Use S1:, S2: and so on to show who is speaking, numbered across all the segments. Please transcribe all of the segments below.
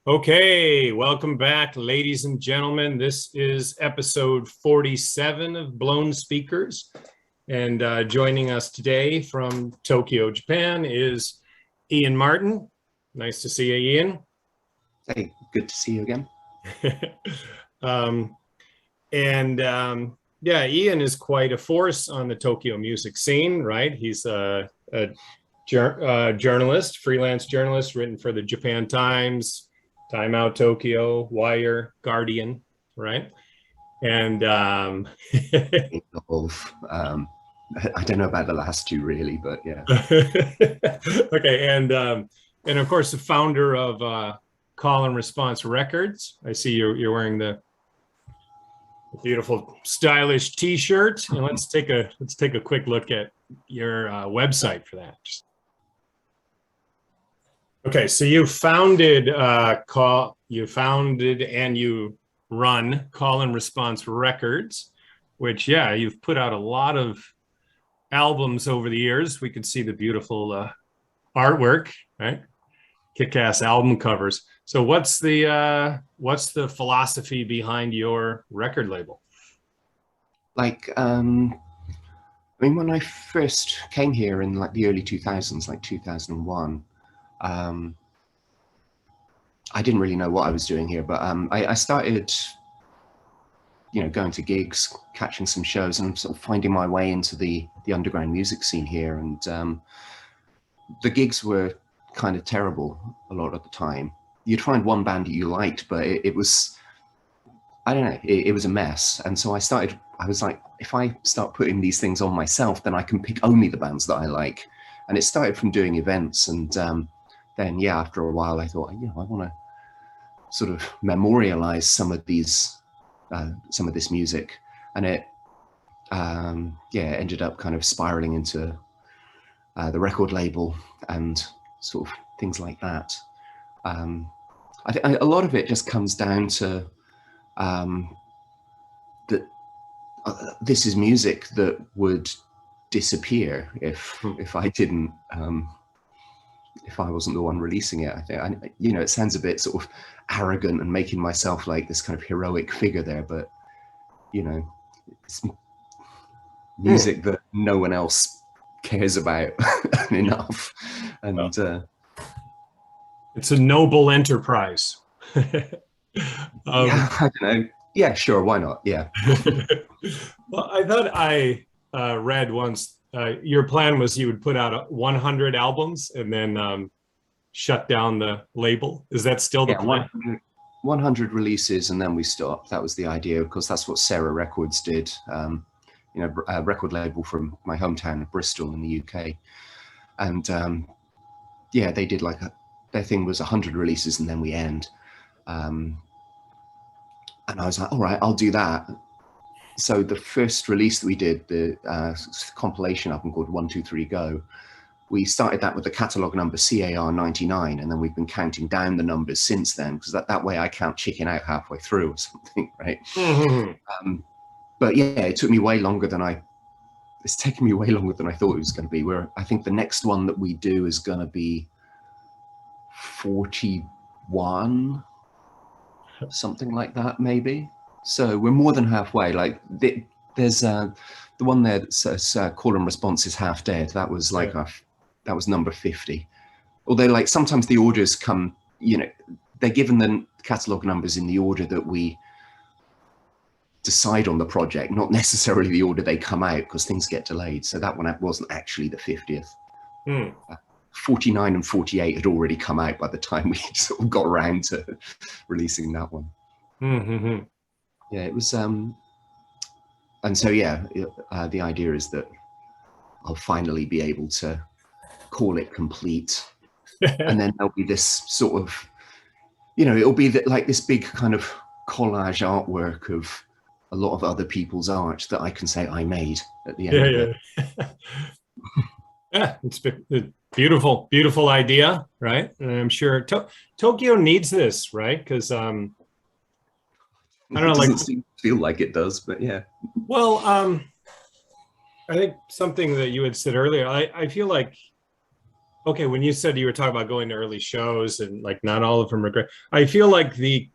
S1: Okay, welcome back, ladies and gentlemen. This is episode 47 of Blown Speakers. And joining us today from Tokyo, Japan is Ian Martin. Nice to see you, Ian.
S2: Hey, good to see you again.
S1: Yeah, Ian is quite a force on the Tokyo music scene, right? He's a journalist, freelance journalist, written for the Japan Times, Time Out Tokyo, Wire, Guardian, right? And
S2: I don't know about the last two really, but yeah.
S1: Okay, and of course the founder of Call and Response Records. I see you're wearing the beautiful, stylish T-shirt, and let's take a quick look at your website for that. Okay, so you founded and you run Call and Response Records, which, yeah, you've put out a lot of albums over the years. We could see the beautiful artwork, right? Kick-ass album covers. So what's the philosophy behind your record label?
S2: Like, I mean, when I first came here in like the early 2000s, like 2001, I didn't really know what I was doing here, but I started, going to gigs, catching some shows, and sort of finding my way into the underground music scene here. And the gigs were kind of terrible a lot of the time. You'd find one band that you liked, but it was, I don't know, it was a mess. And so I was like, if I start putting these things on myself, then I can pick only the bands that I like. And it started from doing events, and then, yeah, after a while, I thought, I want to sort of memorialize some of this music, and it, ended up kind of spiraling into the record label and sort of things like that. I think a lot of it just comes down to that this is music that would disappear if I didn't. If I wasn't the one releasing it. I think, it sounds a bit sort of arrogant and making myself like this kind of heroic figure there, but it's music that no one else cares about enough, and
S1: it's a noble enterprise.
S2: Yeah, I don't know. Yeah, sure, why not? Yeah.
S1: Well, I thought I read once. Your plan was you would put out 100 albums and then shut down the label. Is that still the plan?
S2: 100 releases and then we stopped. That was the idea, because that's what Sarah Records did. A record label from my hometown of Bristol in the UK. And they did their thing was 100 releases and then we end. And I was like, all right, I'll do that. So the first release that we did, the compilation album called 1, 2, 3, Go, we started that with the catalog number CAR 99, and then we've been counting down the numbers since then, because that way I can't chicken out halfway through or something, right? Mm-hmm. But yeah, it's taken me way longer than I thought it was going to be. I think the next one that we do is going to be 41, something like that, maybe. So we're more than halfway. Like there's the one there that says Call and Response is Half Dead. That was that was number 50. Although sometimes the orders come, they're given the catalog numbers in the order that we decide on the project, not necessarily the order they come out, because things get delayed. So that one wasn't actually the 50th. 49 and 48 had already come out by the time we sort of got around to releasing that one.
S1: Mm-hmm.
S2: Yeah, it was, and so the idea is that I'll finally be able to call it complete, and then there'll be this sort of, it'll be like this big kind of collage artwork of a lot of other people's art that I can say I made at the end of it.
S1: Yeah, it's a beautiful, beautiful idea, right? And I'm sure Tokyo needs this, right? Because I don't know,
S2: it doesn't feel like it does, but yeah.
S1: Well, I think something that you had said earlier, I feel like Okay, when you said you were talking about going to early shows and like not all of them are great, I feel like the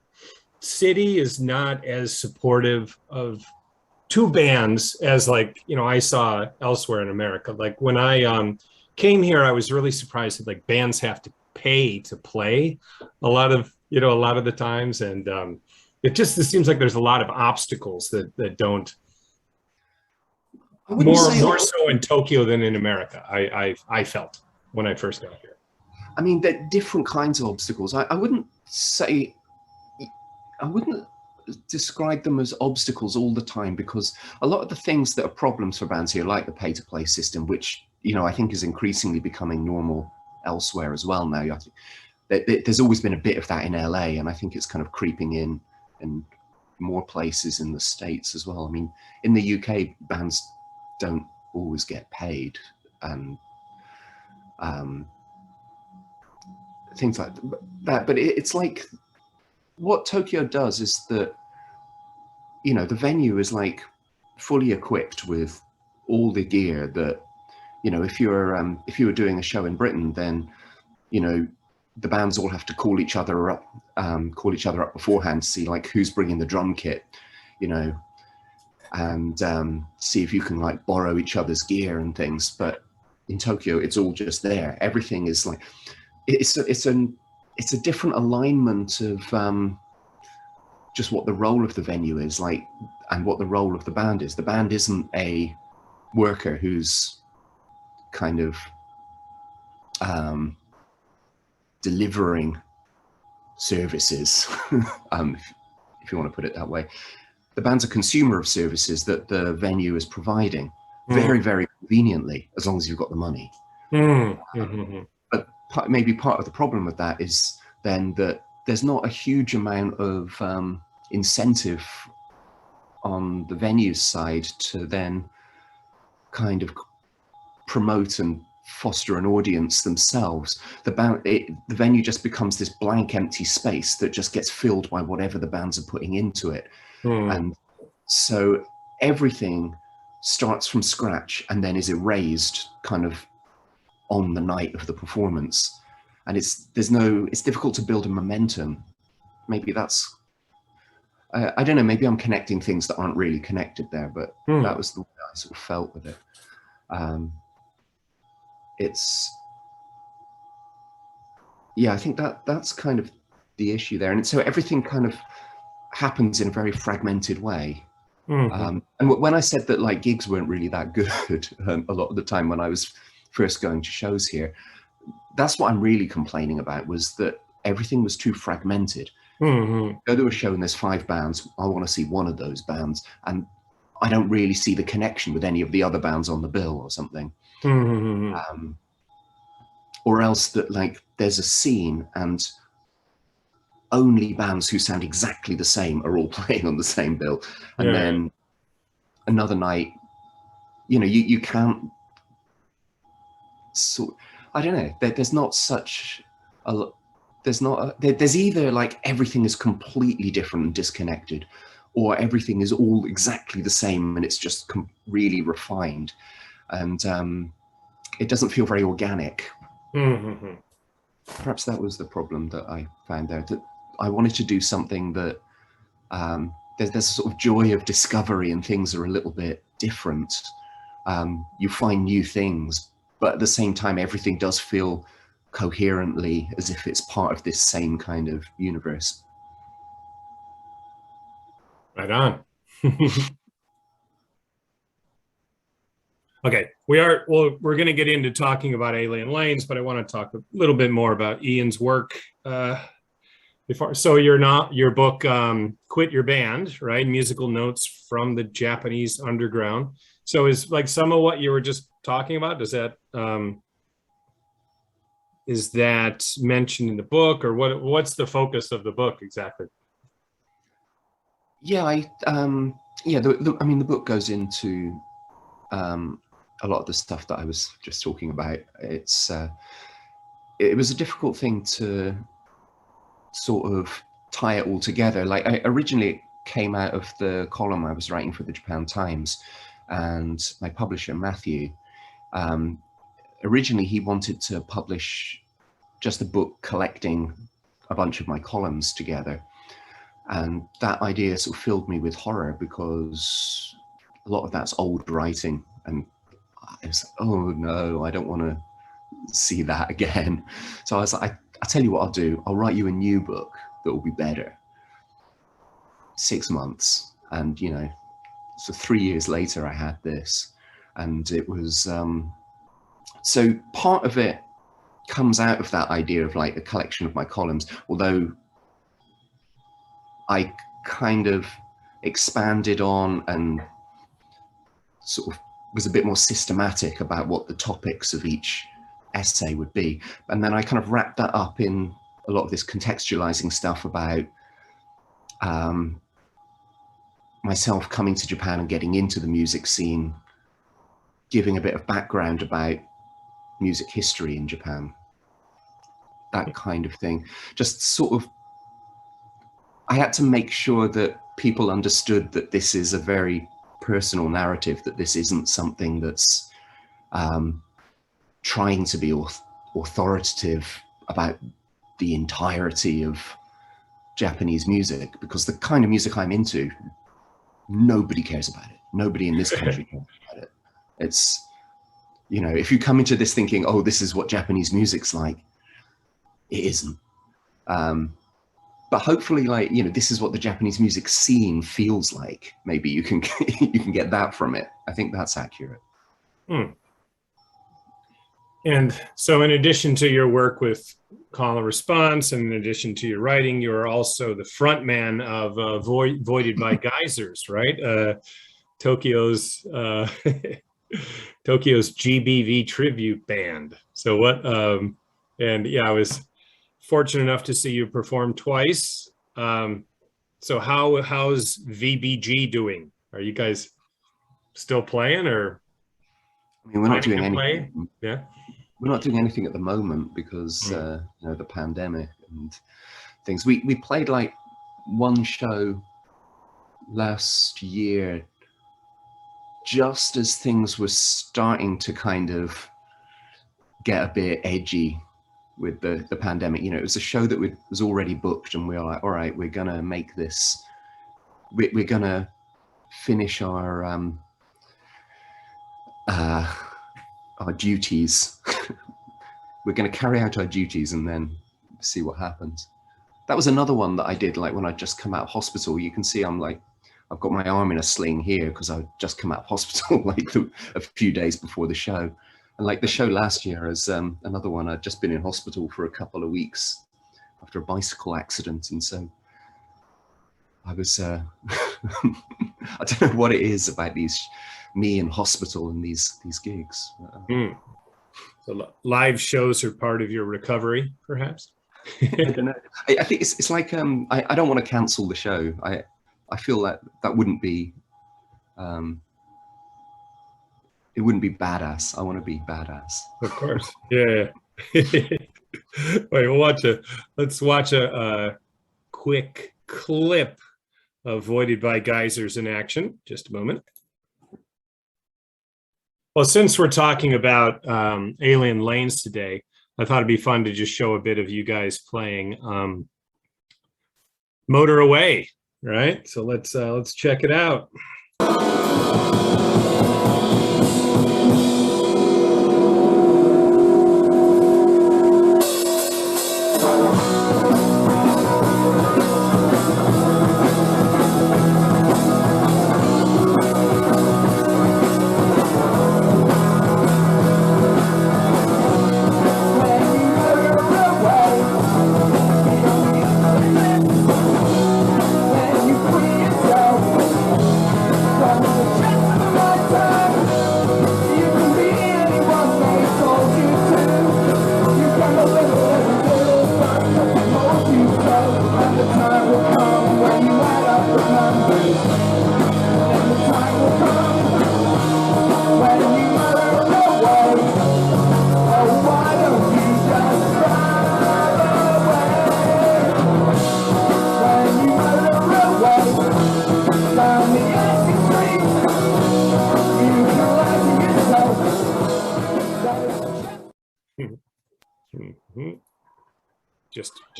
S1: city is not as supportive of two bands as like, you know, I saw elsewhere in America. Like when I came here, I was really surprised that like bands have to pay to play a lot of, you know, a lot of the times. And it seems like there's a lot of obstacles that don't, more so in Tokyo than in America. I felt when I first got here.
S2: I mean, there are different kinds of obstacles. I wouldn't say, I wouldn't describe them as obstacles all the time, because a lot of the things that are problems for bands here, like the pay-to-play system, which, you know, I think is increasingly becoming normal elsewhere as well now. There's always been a bit of that in LA, and I think it's kind of creeping in more places in the States as well. I mean, in the UK, bands don't always get paid, and things like that. But it's like, what Tokyo does is that, you know, the venue is like fully equipped with all the gear that, you know, if you were doing a show in Britain, then, you know, the bands all have to call each other up beforehand to see like who's bringing the drum kit, you know, and see if you can like borrow each other's gear and things. But in Tokyo, it's all just there. Everything is like, it's a different alignment of just what the role of the venue is like, and what the role of the band is. The band isn't a worker who's kind of delivering services, if you want to put it that way. The band's a consumer of services that the venue is providing very, very conveniently, as long as you've got the money. But maybe part of the problem with that is then that there's not a huge amount of incentive on the venue's side to then kind of promote and foster an audience themselves. The venue just becomes this blank, empty space that just gets filled by whatever the bands are putting into it. And so everything starts from scratch and then is erased kind of on the night of the performance. And it's difficult to build a momentum. Maybe that's, I don't know, maybe I'm connecting things that aren't really connected there, but that was the way I sort of felt with it. Yeah, I think that's kind of the issue there. And so everything kind of happens in a very fragmented way. And when I said that like gigs weren't really that good a lot of the time when I was first going to shows here, that's what I'm really complaining about, was that everything was too fragmented. Go to a show and there's 5 bands. I want to see one of those bands, and I don't really see the connection with any of the other bands on the bill or something. Or else that like there's a scene and only bands who sound exactly the same are all playing on the same bill. And then another night, you know, you can't sort, I don't know, there's not such a, there's either like everything is completely different and disconnected, or everything is all exactly the same and it's just really refined. And it doesn't feel very organic. Perhaps that was the problem that I found there, that I wanted to do something that there's a sort of joy of discovery, and things are a little bit different. You find new things, but at the same time, everything does feel coherently as if it's part of this same kind of universe.
S1: Right on. Okay, we're going to get into talking about Alien Lanes, but I want to talk a little bit more about Ian's work before. So your book, Quit Your Band, right? Musical Notes from the Japanese Underground. So is like some of what you were just talking about, does that is that mentioned in the book, or what's the focus of the book exactly?
S2: Yeah, I mean, the book goes into a lot of the stuff that I was just talking about. It was a difficult thing to sort of tie it all together. Like, I originally came out of the column I was writing for the Japan Times, and my publisher Matthew originally he wanted to publish just a book collecting a bunch of my columns together. And that idea sort of filled me with horror, because a lot of that's old writing. And I was like, oh no, I don't want to see that again. So I was like, I'll tell you what I'll do. I'll write you a new book that will be better. 6 months. And, you know, so 3 years later, I had this. And it was, so part of it comes out of that idea of like a collection of my columns, although I kind of expanded on and sort of was a bit more systematic about what the topics of each essay would be. And then I kind of wrapped that up in a lot of this contextualizing stuff about myself coming to Japan and getting into the music scene, giving a bit of background about music history in Japan, that kind of thing. Just sort of, I had to make sure that people understood that this is a very personal narrative, that this isn't something that's trying to be authoritative about the entirety of Japanese music, because the kind of music I'm into, nobody cares about it. Nobody in this country cares about it. It's, you know, if you come into this thinking, oh, this is what Japanese music's like, it isn't. But hopefully, like, you know, this is what the Japanese music scene feels like. Maybe you can you can get that from it. I think that's accurate.
S1: Hmm. And so in addition to your work with Call and Response, and in addition to your writing, you're also the frontman of Voided by Geysers, right? Tokyo's Tokyo's GBV tribute band. So what, and yeah, I was fortunate enough to see you perform twice. So how's VBG doing? Are you guys still playing, or?
S2: I mean, we're not doing anything.
S1: Yeah.
S2: We're not doing anything at the moment because you know, the pandemic and things. We played like one show last year, just as things were starting to kind of get a bit edgy with the pandemic. You know, it was a show that was already booked, and we were like, all right, we're gonna make this. We're gonna finish our duties. We're going to carry out our duties and then see what happens. That was another one that I did, like when I just come out of hospital. You can see I'm like, I've got my arm in a sling here because I just come out of hospital like a few days before the show. And like the show last year is another one. I'd just been in hospital for a couple of weeks after a bicycle accident. And so I was, I don't know what it is about me in hospital and these gigs.
S1: So live shows are part of your recovery, perhaps?
S2: I don't know. I think it's like, I don't want to cancel the show. I feel that wouldn't be, it wouldn't be badass. I want to be badass.
S1: Of course. Yeah. Wait, let's watch a quick clip of Voided by Geysers in action. Just a moment. Well, since we're talking about Alien Lanes today, I thought it'd be fun to just show a bit of you guys playing Motor Away, right? So let's check it out.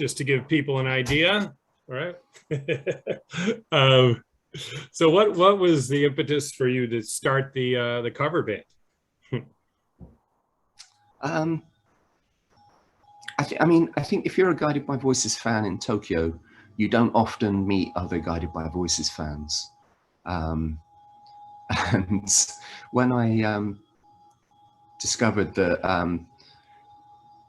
S1: just to give people an idea, all right? So what was the impetus for you to start the cover band?
S2: I think if you're a Guided by Voices fan in Tokyo, you don't often meet other Guided by Voices fans. And when I discovered that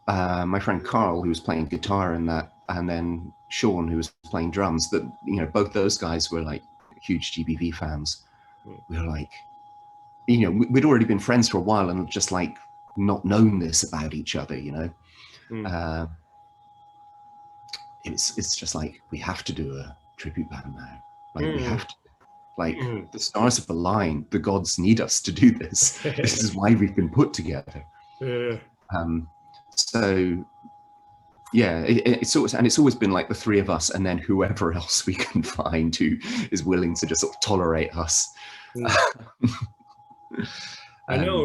S2: my friend Carl, who was playing guitar in that, and then Sean, who was playing drums, that, you know, both those guys were like huge GBV fans. We were like, you know, we'd already been friends for a while and just like not known this about each other, you know. It's just like, we have to do a tribute band now. Like we have to. Like the stars have aligned. The gods need us to do this. This is why we've been put together. So yeah, it's always been like the three of us, and then whoever else we can find who is willing to just sort of tolerate us.
S1: I know.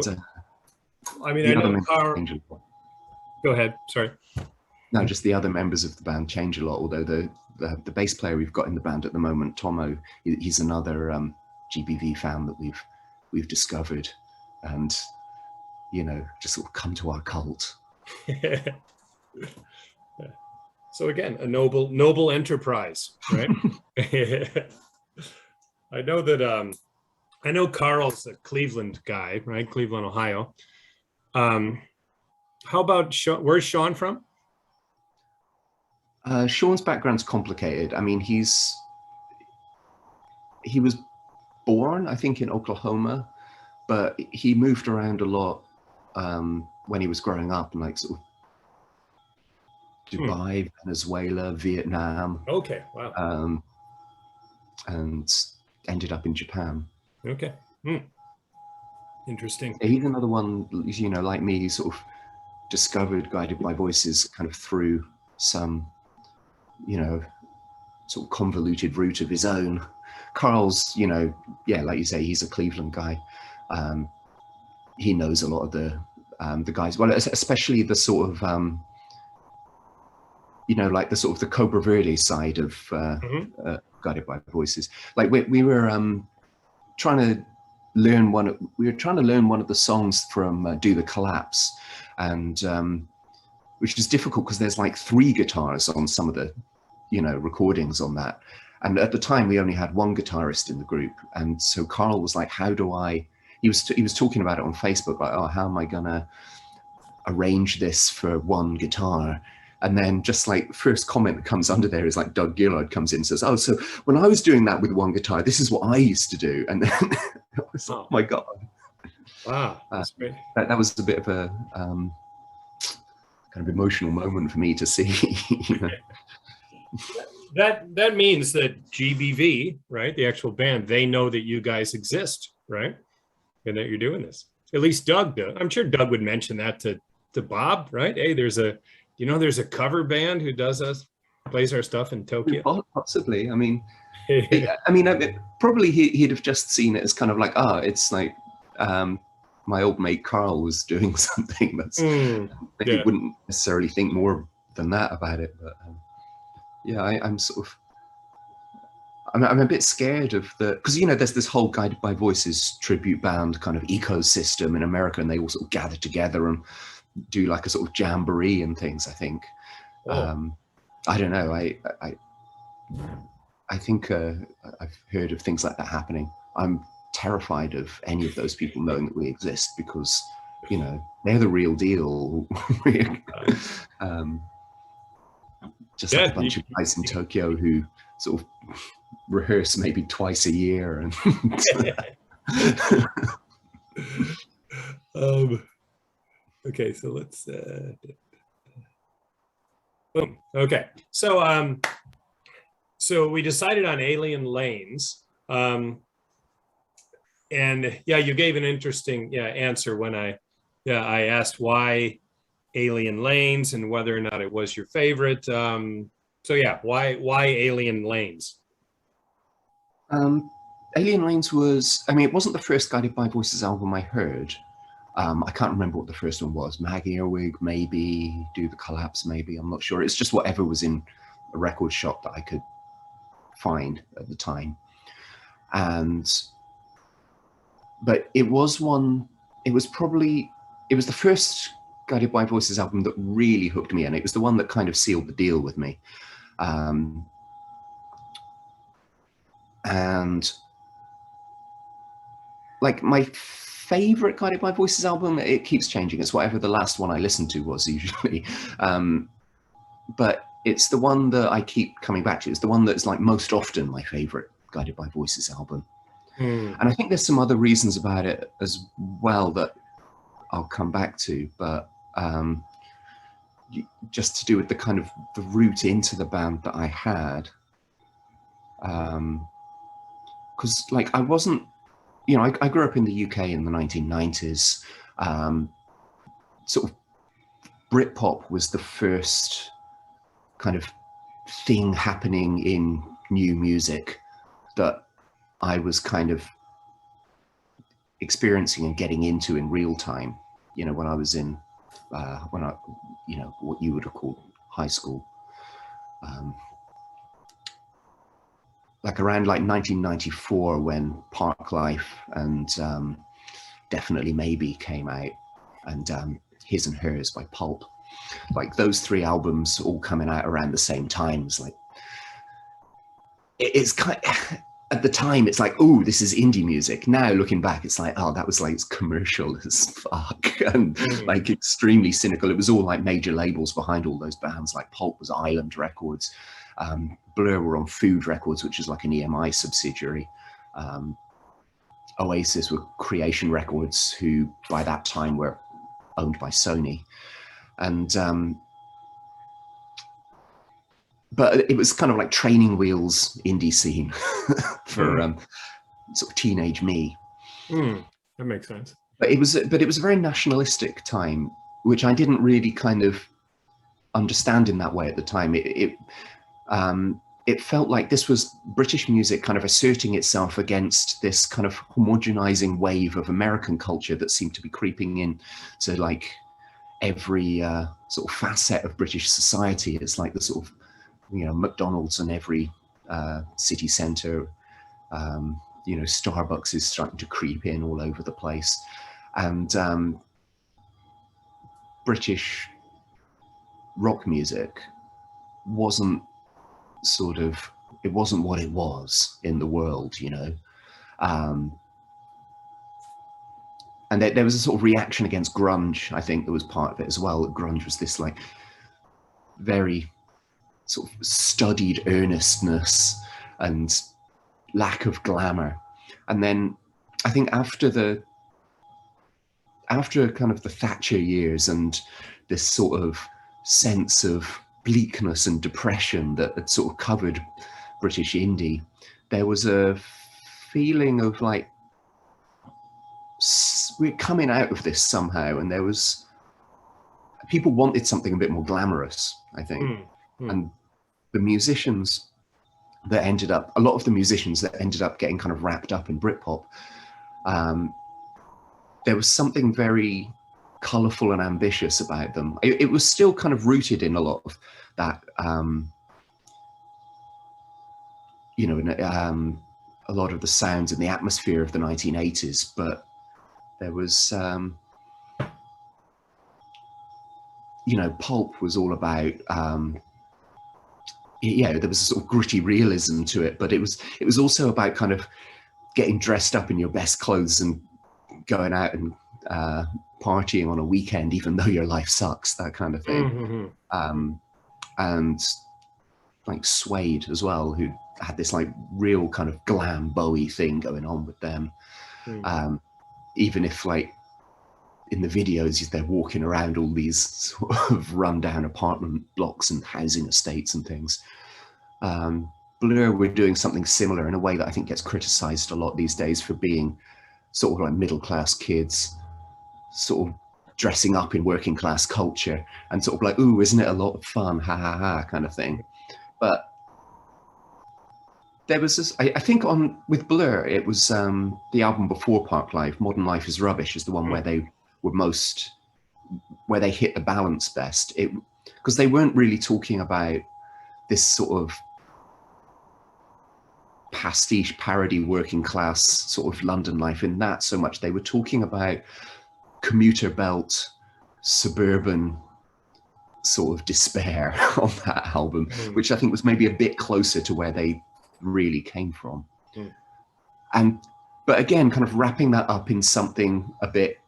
S1: I mean, I know Carl. Go ahead. Sorry.
S2: No, just the other members of the band change a lot. Although the bass player we've got in the band at the moment, Tomo, he's another GBV fan that we've discovered, and you know, just sort of come to our cult.
S1: So again, a noble enterprise, right? I know that I know Carl's a Cleveland guy, right? Cleveland, Ohio. How about Sean? Where's Sean from?
S2: Sean's background's complicated. I mean, he was born, I think, in Oklahoma, but he moved around a lot when he was growing up, in like sort of Dubai, Venezuela, Vietnam.
S1: Okay, wow.
S2: And ended up in Japan.
S1: Okay. Interesting.
S2: He's another one, you know, like me, he sort of discovered Guided by Voices kind of through some, you know, sort of convoluted route of his own. Carl's, you know, yeah, like you say, he's a Cleveland guy. He knows a lot of the guys, well, especially the sort of, you know, like the sort of the Cobra Verde side of Guided by Voices. Like we were trying to learn one of the songs from Do the Collapse, and which is difficult because there's like 3 guitars on some of the, you know, recordings on that. And at the time we only had one guitarist in the group. And so Carl was like, how do I, he was talking about it on Facebook, like, oh, how am I gonna arrange this for one guitar? And then just like first comment that comes under there is like Doug Gillard comes in and says, oh, so when I was doing that with one guitar, this is what I used to do. And then it was, oh my God.
S1: Wow, that's great.
S2: That was a bit of a kind of emotional moment for me to see. You know.
S1: That means that GBV, right, the actual band, they know that you guys exist, right? And that you're doing this. At least Doug does. I'm sure Doug would mention that to Bob, right? Hey, there's a cover band who plays our stuff in Tokyo.
S2: Possibly. I mean, probably he'd have just seen it as kind of like, it's like my old mate Carl was doing something that's. He wouldn't necessarily think more than that about it, but yeah, I'm sort of. I'm a bit scared of because you know there's this whole Guided by Voices tribute band kind of ecosystem in America, and they all sort of gather together and do like a sort of jamboree and things. I think. I don't know. I think I've heard of things like that happening. I'm terrified of any of those people knowing that we exist because, you know, they're the real deal. Just like a bunch of guys in Tokyo who sort of rehearse maybe twice a year. And
S1: okay, so let's boom. Okay, so so we decided on Alien Lanes, and yeah, you gave an interesting answer when I asked why Alien Lanes and whether or not it was your favorite. So yeah, why Alien Lanes?
S2: Alien Lanes was, I mean, it wasn't the first Guided by Voices album I heard. I can't remember what the first one was. Maggie Earwig, maybe. Do the Collapse, maybe. I'm not sure. It's just whatever was in a record shop that I could find at the time. But it was the first Guided by Voices album that really hooked me, and it was the one that kind of sealed the deal with me. And like my favorite Guided by Voices album, it keeps changing. It's whatever the last one I listened to was usually. But it's the one that I keep coming back to. It's the one that's like most often my favorite Guided by Voices album. And I think there's some other reasons about it as well that I'll come back to, but just to do with the kind of the route into the band that I had. Because like I wasn't, you know, I grew up in the UK in the 1990s. Sort of Britpop was the first kind of thing happening in new music that I was kind of experiencing and getting into in real time, you know, when I was in, you know, what you would have called high school. Like around like 1994 when Park Life and Definitely Maybe came out, and His and Hers by Pulp. Like those three albums all coming out around the same time. It's like, it's kind of, at the time it's like, oh, this is indie music. Now looking back, it's like, oh, that was like commercial as fuck and like extremely cynical. It was all like major labels behind all those bands. Like Pulp was Island Records. Blur were on Food Records, which is like an EMI subsidiary. Oasis were Creation Records, who by that time were owned by Sony. And but it was kind of like training wheels indie scene for sort of teenage me.
S1: That makes sense.
S2: But it was a very nationalistic time, which I didn't really kind of understand in that way at the time. It felt like this was British music kind of asserting itself against this kind of homogenizing wave of American culture that seemed to be creeping in to like every sort of facet of British society. It's like the sort of, you know, McDonald's in every city centre. You know, Starbucks is starting to creep in all over the place. And British rock music wasn't what it was in the world, you know. And there was a sort of reaction against grunge, I think, that was part of it as well. Grunge was this like very sort of studied earnestness and lack of glamour. And then I think after kind of the Thatcher years and this sort of sense of bleakness and depression that had sort of covered British indie, there was a feeling of like, we're coming out of this somehow, and people wanted something a bit more glamorous, I think. And the musicians that a lot of the musicians that ended up getting kind of wrapped up in Britpop, there was something very colourful and ambitious about them. It was still kind of rooted in a lot of that, you know, a lot of the sounds and the atmosphere of the 1980s, but there was, you know, Pulp was all about, yeah, there was a sort of gritty realism to it, but it was also about kind of getting dressed up in your best clothes and going out and partying on a weekend, even though your life sucks, that kind of thing. And like Suede as well, who had this like real kind of glam Bowie thing going on with them. Even if like in the videos they're walking around all these sort of rundown apartment blocks and housing estates and things. Blur were doing something similar in a way that I think gets criticized a lot these days for being sort of like middle-class kids, sort of dressing up in working class culture and sort of like, ooh, isn't it a lot of fun, ha ha ha kind of thing. But there was this, I think with Blur, it was the album before Park Life, Modern Life is Rubbish, is the one where they were most, where they hit the balance best. Because they weren't really talking about this sort of pastiche parody working class sort of London life in that so much. They were talking about commuter belt, suburban sort of despair on that album, which I think was maybe a bit closer to where they really came from. But again, kind of wrapping that up in something a bit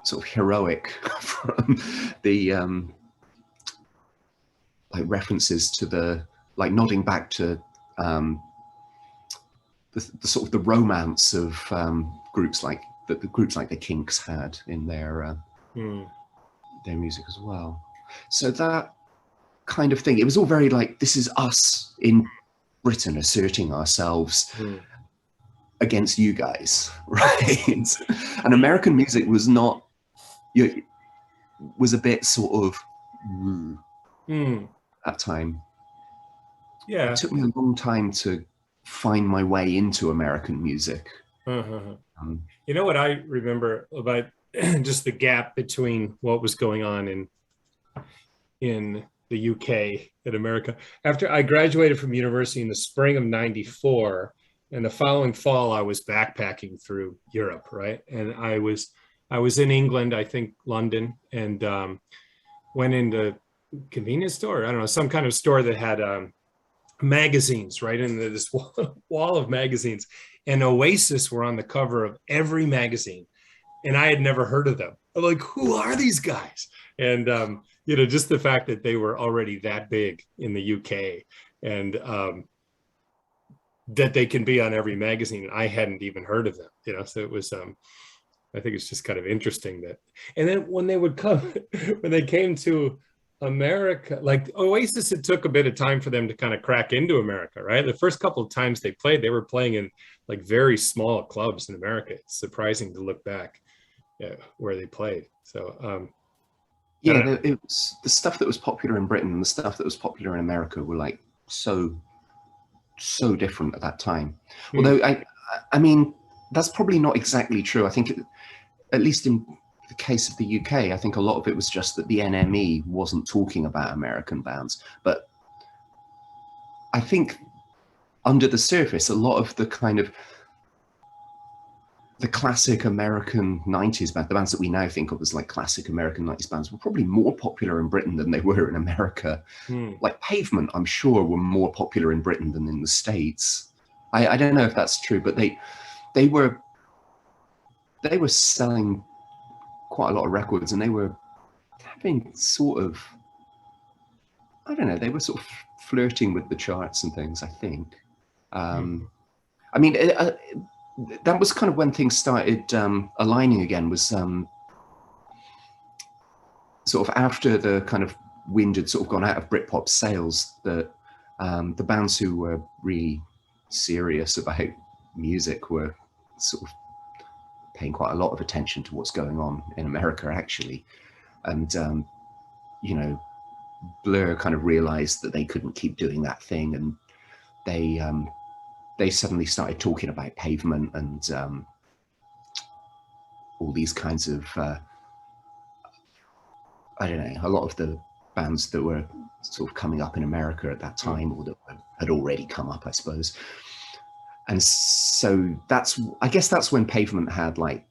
S2: sort of heroic from the like references to the, like nodding back to the sort of the romance of groups like the groups like the Kinks had in their music as well. So that kind of thing, it was all very like, this is us in Britain asserting ourselves against you guys, right? And American music was not, was a bit sort of at time.
S1: Yeah,
S2: it took me a long time to find my way into American music.
S1: You know what I remember about just the gap between what was going on in the UK and America. After I graduated from university in the spring of '94, and the following fall I was backpacking through Europe, right? And I was in England, I think London, and went into convenience store, I don't know, some kind of store that had magazines, right? And this wall of magazines, and Oasis were on the cover of every magazine, and I had never heard of them. I'm like, who are these guys? And you know, just the fact that they were already that big in the UK, and that they can be on every magazine, and I hadn't even heard of them, you know. So it was I think it's just kind of interesting that. And then when they would come, when they came to America, like Oasis, it took a bit of time for them to kind of crack into America, right? The first couple of times they played, they were playing in like very small clubs in America. It's surprising to look back where they played. So
S2: yeah, it was the stuff that was popular in Britain and the stuff that was popular in America were like so different at that time. Although I mean, that's probably not exactly true. I think at least in the case of the UK, I think a lot of it was just that the NME wasn't talking about American bands. But I think under the surface, a lot of the kind of the classic American 90s band, the bands that we now think of as like classic American 90s bands, were probably more popular in Britain than they were in America. Like Pavement, I'm sure, were more popular in Britain than in the States. I don't know if that's true, but they were selling quite a lot of records, and they were having sort of, I don't know, they were sort of flirting with the charts and things, I think. I mean, that was kind of when things started aligning again, was sort of after the kind of wind had sort of gone out of Britpop sales, that the bands who were really serious about music were sort of paying quite a lot of attention to what's going on in America, actually. And, you know, Blur kind of realized that they couldn't keep doing that thing, and they suddenly started talking about Pavement and all these kinds of, I don't know, a lot of the bands that were sort of coming up in America at that time, or that had already come up, I suppose. And so I guess that's when Pavement had, like,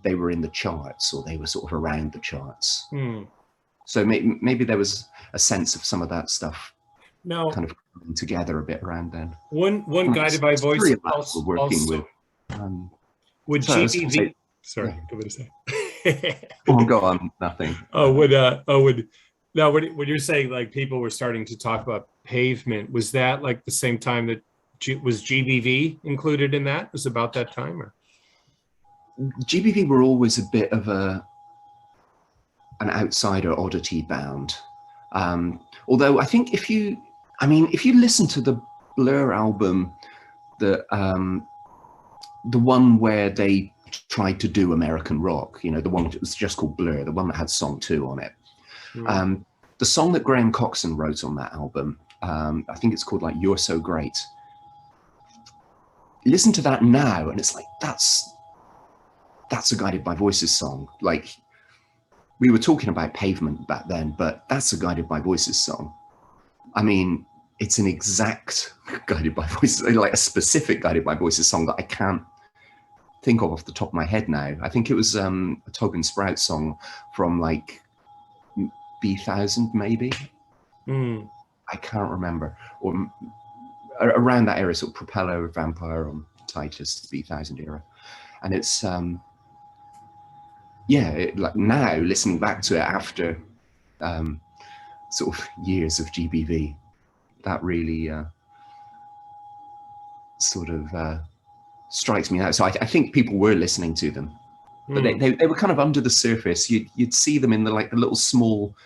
S2: they were in the charts, or they were sort of around the charts. So maybe there was a sense of some of that stuff kind of coming together a bit around then.
S1: One Guided by Voice also
S2: working with.
S1: Would GBV? Sorry, what did I say?
S2: Go on, nothing.
S1: When you're saying like people were starting to talk about Pavement, was that like the same time that was GBV included in that? It was about that time, or?
S2: GBV were always a bit of an outsider oddity band. Although I think if you listen to the Blur album, the one where they tried to do American rock, you know, the one that was just called Blur, the one that had song 2 on it. The song that Graham Coxon wrote on that album, I think it's called like You're So Great. Listen to that now, and it's like, that's that's a Guided by Voices song. Like, we were talking about Pavement back then, but that's a Guided by Voices song. I mean, it's an exact Guided by Voices, like a specific Guided by Voices song that I can't think of off the top of my head now. I think it was a Tobin Sprout song from like B1000 maybe. I can't remember, or around that era, sort of Propeller, Vampire, on Titus, B1000 era. And it's like now listening back to it after sort of years of GBV, that really sort of strikes me out. So I think people were listening to them, but they were kind of under the surface. You'd see them in the like the little small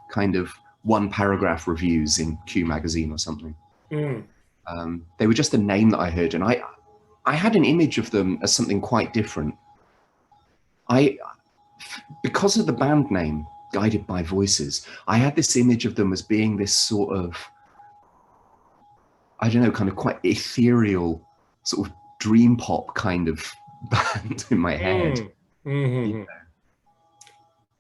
S2: kind of one paragraph reviews in Q magazine or something. They were just a name that I heard, and I had an image of them as something quite different. Because of the band name, Guided by Voices, I had this image of them as being this sort of, I don't know, kind of quite ethereal, sort of dream pop kind of band in my head.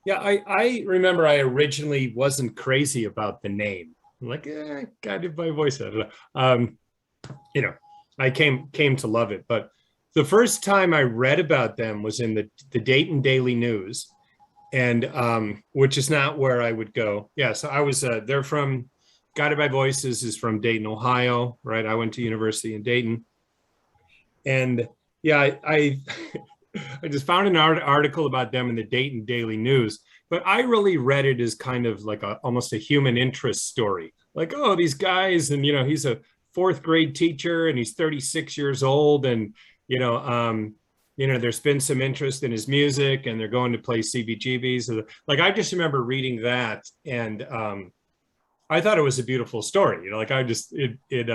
S1: Yeah, I remember I originally wasn't crazy about the name. I'm like, Guided by Voices. I don't know. You know, I came to love it, but the first time I read about them was in the Dayton Daily News, and which is not where I would go. Yeah, so I was they're from, Guided by Voices is from Dayton, Ohio, right? I went to university in Dayton, and yeah, I I just found an article about them in the Dayton Daily News, but I really read it as kind of like almost a human interest story. Like, oh, these guys, and you know, he's a fourth grade teacher and he's 36 years old, and you know, there's been some interest in his music, and they're going to play CBGBs. Like, I just remember reading that, and I thought it was a beautiful story. You know, like it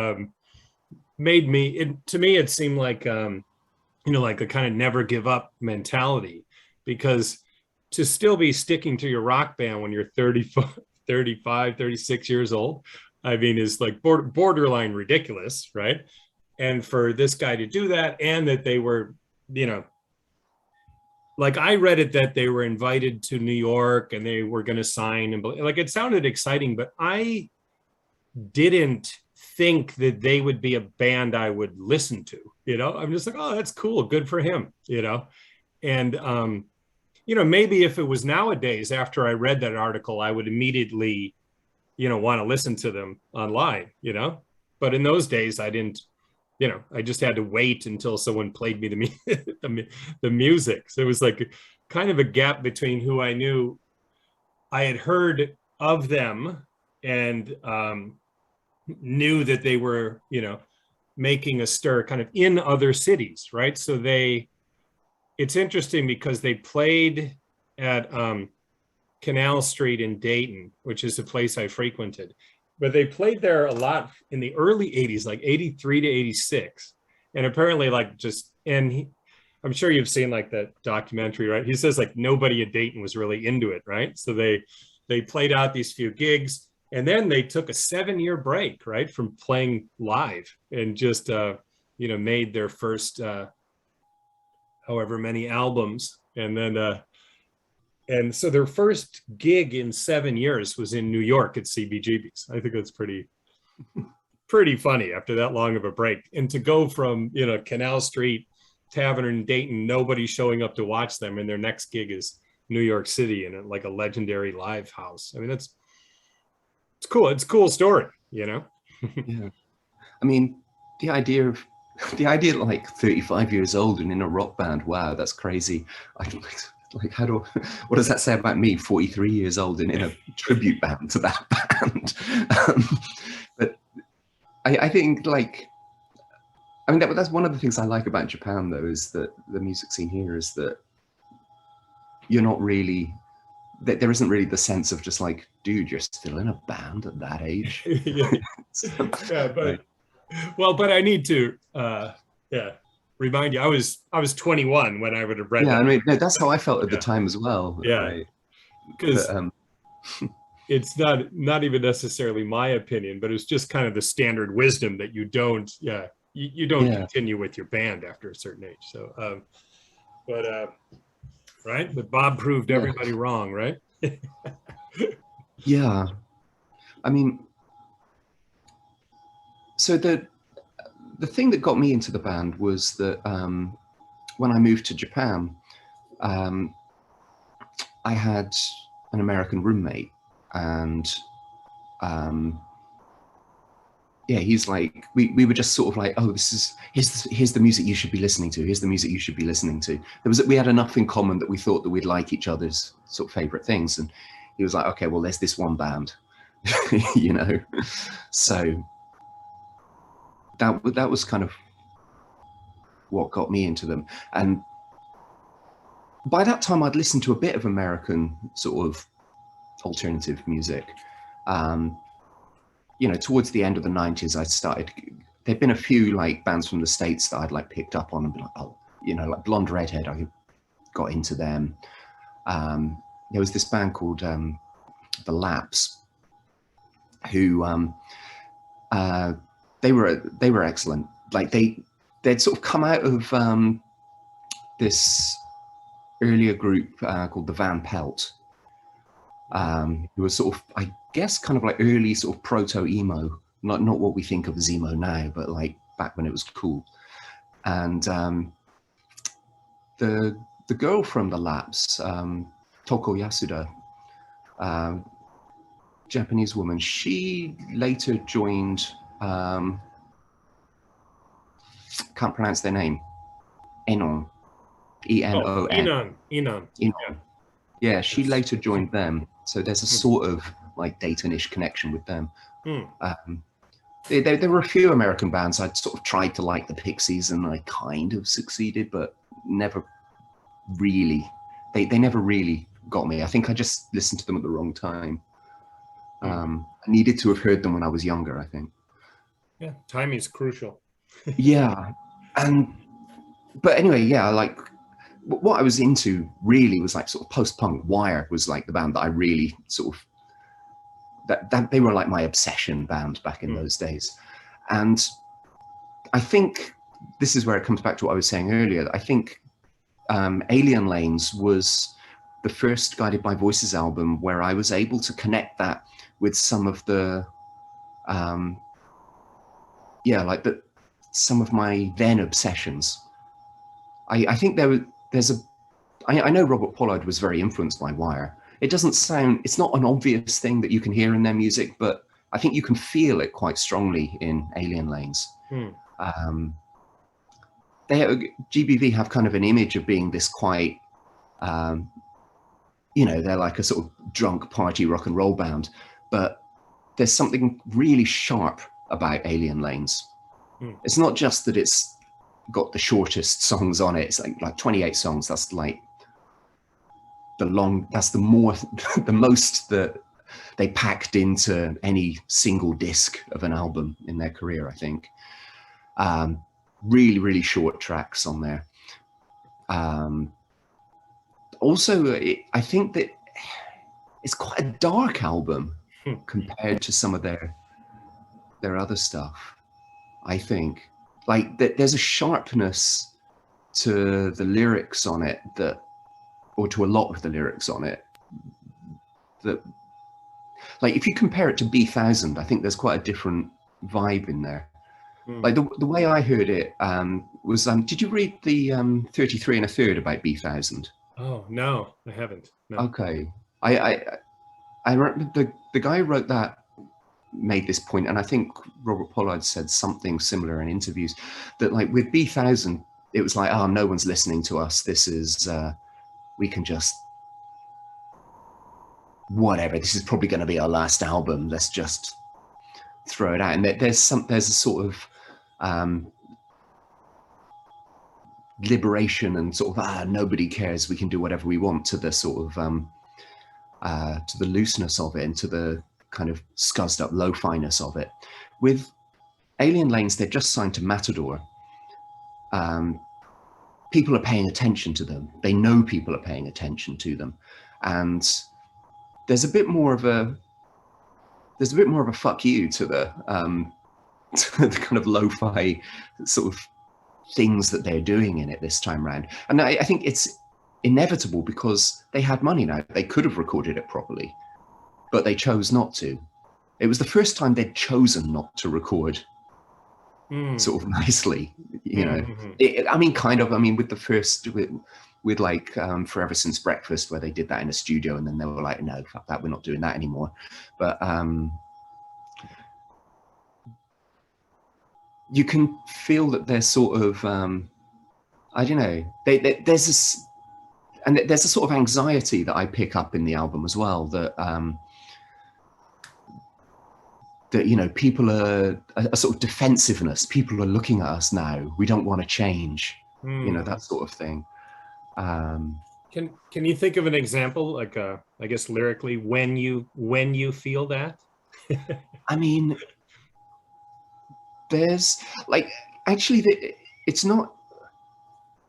S1: made me. To me, it seemed like you know, like a kind of never give up mentality, because to still be sticking to your rock band when you're 35, 36 years old, I mean, is like borderline ridiculous, right? And for this guy to do that, and that they were, you know, like I read it that they were invited to New York and they were going to sign, and like it sounded exciting, but I didn't think that they would be a band I would listen to. You know, I'm just like, oh, that's cool, good for him, you know. And you know, maybe if it was nowadays, after I read that article, I would immediately, you know, want to listen to them online, you know. But in those days, I didn't, you know, I just had to wait until someone played me the music. So it was like kind of a gap between who I knew I had heard of them and knew that they were, you know, making a stir kind of in other cities, right? So it's interesting because they played at Canal Street in Dayton, which is a place I frequented. But they played there a lot in the early 80s, like 83 to 86. And apparently like just, and I'm sure you've seen like that documentary, right? He says like nobody at Dayton was really into it, right? So they played out these few gigs, and then they took a 7-year break, right, from playing live, and just, you know, made their first however many albums. And then, and so their first gig in 7 years was in New York at CBGB's. I think that's pretty funny after that long of a break. And to go from, you know, Canal Street Tavern in Dayton, nobody showing up to watch them, and their next gig is New York City in like a legendary live house. I mean, it's cool. It's a cool story, you know?
S2: Yeah. I mean, the idea like 35 years old and in a rock band, wow, that's crazy. Like, what does that say about me, 43 years old and in a tribute band to that band? But I think, like, I mean, that's one of the things I like about Japan, though, is that the music scene here is that you're not really, there isn't really the sense of just like, dude, you're still in a band at that age.
S1: Yeah. Yeah, but well, but I need to, remind you, I was 21 when I would have read that.
S2: I mean, no, that's how I felt at the time as well.
S1: Yeah, because it's not even necessarily my opinion, but it's just kind of the standard wisdom that you don't, you don't continue with your band after a certain age. So, But right, but Bob proved everybody wrong, right?
S2: Yeah, I mean, so the thing that got me into the band was that when I moved to Japan, I had an American roommate, and yeah, he's like, we were just sort of like, oh, here's the music you should be listening to. Here's the music you should be listening to. We had enough in common that we thought that we'd like each other's sort of favorite things. And he was like, okay, well, there's this one band, you know? So that was kind of what got me into them. And by that time I'd listened to a bit of American sort of alternative music. You know, towards the end of the 90s, I started, there'd been a few like bands from the States that I'd like picked up on and been like, oh, you know, like Blonde Redhead, I got into them. There was this band called The Laps, who they were excellent. Like they'd sort of come out of this earlier group called the Van Pelt, who was sort of, I guess, kind of like early sort of proto-emo, not what we think of as emo now, but like back when it was cool. And the girl from The Laps, Toko Yasuda, Japanese woman, she later joined, can't pronounce their name, Enon, E-N-O-N.
S1: Enon.
S2: Yeah, she later joined them. So there's a sort of like Dayton-ish connection with them. There were a few American bands I'd sort of tried to like, the Pixies, and I kind of succeeded, but never really. They never really got me. I think I just listened to them at the wrong time. I needed to have heard them when I was younger, I think.
S1: Yeah, timing is crucial.
S2: Yeah, but anyway, yeah, like what I was into really was like sort of post-punk. Wire was like the band that I really sort of, that they were like my obsession band back in those days. And I think this is where it comes back to what I was saying earlier. I think Alien Lanes was the first Guided by Voices album where I was able to connect that with some of the, some of my then obsessions. I think I know Robert Pollard was very influenced by Wire. It doesn't sound, it's not an obvious thing that you can hear in their music, but I think you can feel it quite strongly in Alien Lanes. GBV have kind of an image of being this quite, you know, they're like a sort of drunk party rock and roll band, but there's something really sharp about Alien Lanes. It's not just that it's got the shortest songs on it. It's like 28 songs. That's like that's the most that they packed into any single disc of an album in their career, I think. Really, really short tracks on there. Also, I think that it's quite a dark album compared to some of their other stuff, I think. Like there's a sharpness to the lyrics on it or to a lot of the lyrics on it, that, like, if you compare it to B1000, I think there's quite a different vibe in there. Like the way I heard it was, did you read the 33 1/3 about B1000?
S1: Oh, no, I haven't. No.
S2: Okay. I remember the guy who wrote that made this point, and I think Robert Pollard said something similar in interviews, that like with B1000, it was like, oh, no one's listening to us. This is, we can just, whatever, this is probably going to be our last album. Let's just throw it out. And there's a sort of liberation and sort of, nobody cares, we can do whatever we want, to the sort of, to the looseness of it and to the kind of scuzzed up lo-fi-ness of it. With Alien Lanes, they're just signed to Matador. People are paying attention to them. They know people are paying attention to them. And there's a bit more of a fuck you to the kind of lo-fi sort of things that they're doing in it this time around. And I think it's inevitable because they had money now. They could have recorded it properly, but they chose not to. It was the first time they'd chosen not to record sort of nicely, you know. I mean, with the first, with like Forever Since Breakfast, where they did that in a studio and then they were like, no, fuck that, we're not doing that anymore. But you can feel that they're sort of, I don't know, there's this, and there's a sort of anxiety that I pick up in the album as well, that that, you know, people are a sort of defensiveness. People are looking at us now. We don't want to change, you know, that sort of thing.
S1: Can you think of an example, like I guess lyrically, when you feel that?
S2: I mean, there's like, actually, it's not.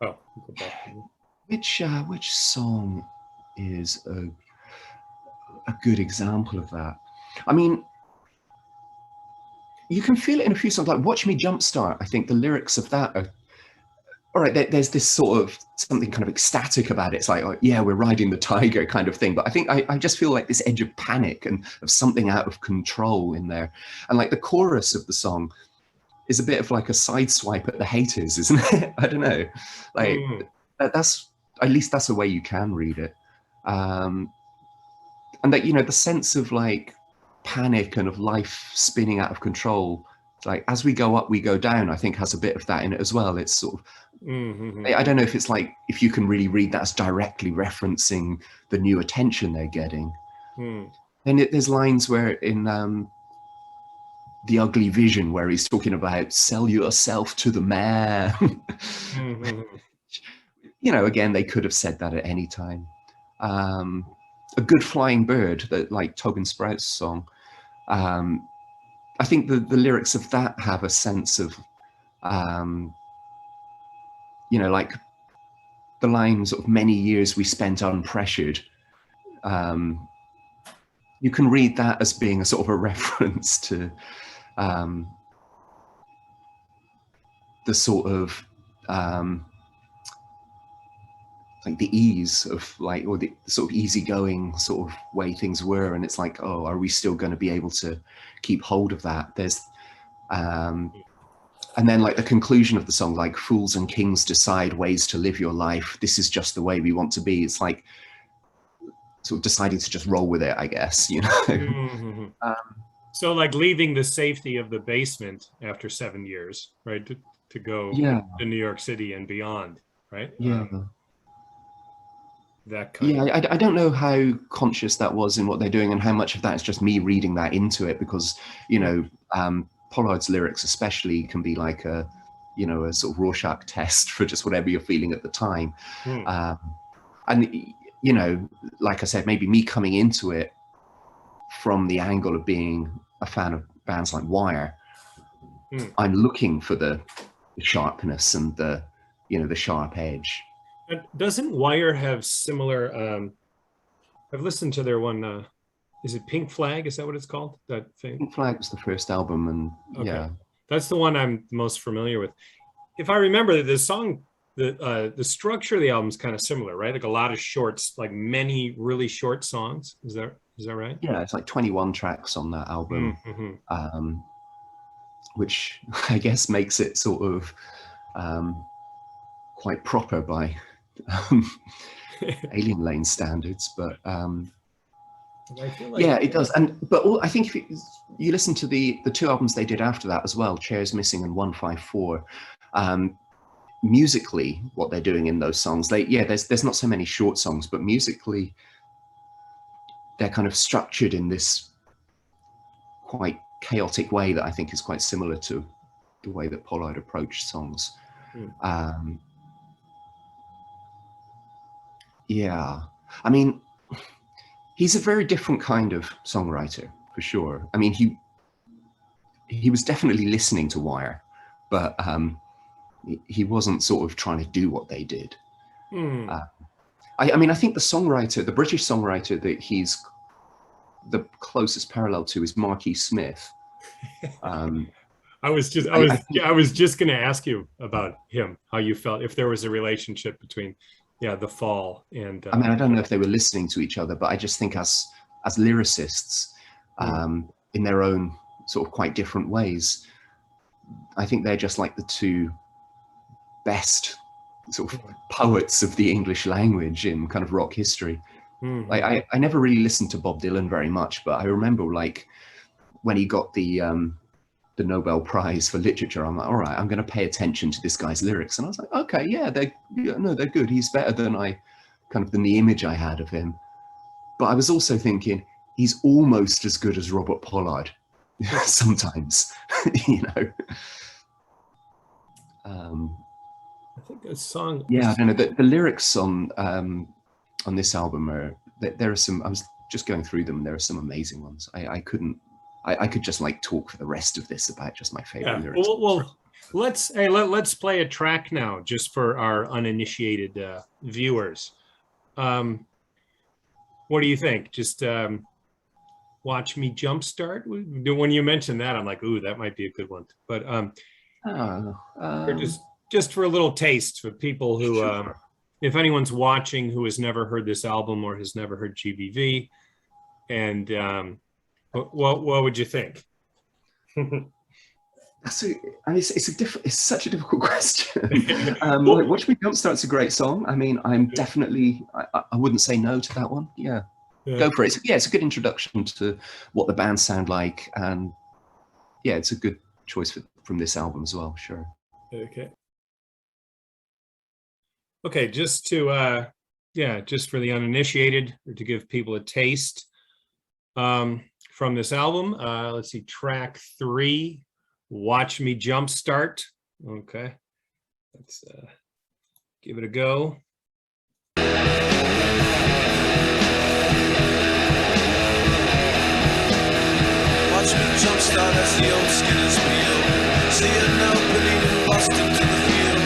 S1: Oh, go back.
S2: Which song is a good example of that? I mean, you can feel it in a few songs, like Watch Me Jumpstart. I think the lyrics of that are, all right, there's this sort of something kind of ecstatic about it. It's like, oh, yeah, we're riding the tiger kind of thing. But I think I just feel like this edge of panic and of something out of control in there. And like the chorus of the song is a bit of like a sideswipe at the haters, isn't it? I don't know. Like that's, at least that's the way you can read it. And that, you know, the sense of like panic and of life spinning out of control, like as we go up we go down, I think has a bit of that in it as well. It's sort of I don't know if it's like, if you can really read that as directly referencing the new attention they're getting. And there's lines where in The Ugly Vision, where he's talking about sell yourself to the man. You know, again, they could have said that at any time. A Good Flying Bird, that like Tobin Sprout's song, I think the lyrics of that have a sense of, you know, like the lines of many years we spent unpressured. You can read that as being a sort of a reference to the sort of like the ease of like, or the sort of easygoing sort of way things were. And it's like, oh, are we still going to be able to keep hold of that? There's, and then like the conclusion of the song, like fools and kings decide ways to live your life. This is just the way we want to be. It's like sort of deciding to just roll with it, I guess, you know.
S1: So like leaving the safety of the basement after 7 years, right? To go to New York City and beyond, right?
S2: Yeah.
S1: That kind of...
S2: I don't know how conscious that was in what they're doing and how much of that is just me reading that into it, because, you know, Pollard's lyrics especially can be like a, you know, a sort of Rorschach test for just whatever you're feeling at the time. And, you know, like I said, maybe me coming into it from the angle of being a fan of bands like Wire, I'm looking for the sharpness and the, you know, the sharp edge.
S1: Doesn't Wire have similar, I've listened to their one, is it Pink Flag? Is that what it's called? That thing?
S2: Pink Flag was the first album, and yeah.
S1: That's the one I'm most familiar with. If I remember, the song, the structure of the album is kind of similar, right? Like a lot of shorts, like many really short songs. Is that right?
S2: Yeah, it's like 21 tracks on that album, which I guess makes it sort of quite proper by Alien Lane standards, but
S1: I feel like,
S2: yeah, it does. But I think if you listen to the two albums they did after that as well, Chairs Missing and 154, musically, what they're doing in those songs, there's not so many short songs, but musically, they're kind of structured in this quite chaotic way that I think is quite similar to the way that Pollard approached songs. Yeah, I mean, he's a very different kind of songwriter, for sure. I mean, he was definitely listening to Wire, but he wasn't sort of trying to do what they did. I mean, I think the British songwriter that he's the closest parallel to is Marquis Smith.
S1: I was just going to ask you about him, how you felt, if there was a relationship between, yeah, The Fall and.
S2: I mean, I don't know if they were listening to each other, but I just think as lyricists, in their own sort of quite different ways, I think they're just like the two best sort of poets of the English language in kind of rock history. Like I never really listened to Bob Dylan very much, but I remember like when he got the Nobel Prize for Literature, I'm like, all right, I'm going to pay attention to this guy's lyrics. And I was like, okay, yeah, they're good. He's better than the image I had of him. But I was also thinking, he's almost as good as Robert Pollard sometimes, you know.
S1: I think a song.
S2: Yeah, I don't know. The lyrics on this album there are some. I was just going through them. There are some amazing ones. I could just like talk for the rest of this about just my favorite lyrics.
S1: Well, let's play a track now, just for our uninitiated viewers. What do you think? Just Watch Me Jumpstart. When you mentioned that, I'm like, ooh, that might be a good one. But just for a little taste for people who, sure. If anyone's watching who has never heard this album or has never heard GBV, and what would you think?
S2: It's such a difficult question. Like, Watch Me Jumpstart's a great song. I mean, I'm definitely, I wouldn't say no to that one. Yeah. Go for it. It's a good introduction to what the band sound like, and yeah, it's a good choice from this album as well. Sure.
S1: Okay, just to just for the uninitiated, or to give people a taste from this album. Let's see, track 3, Watch Me Jumpstart. Okay, let's give it a go.
S3: Watch me jumpstart as the old skinners wheel. See an opening and lost into the field.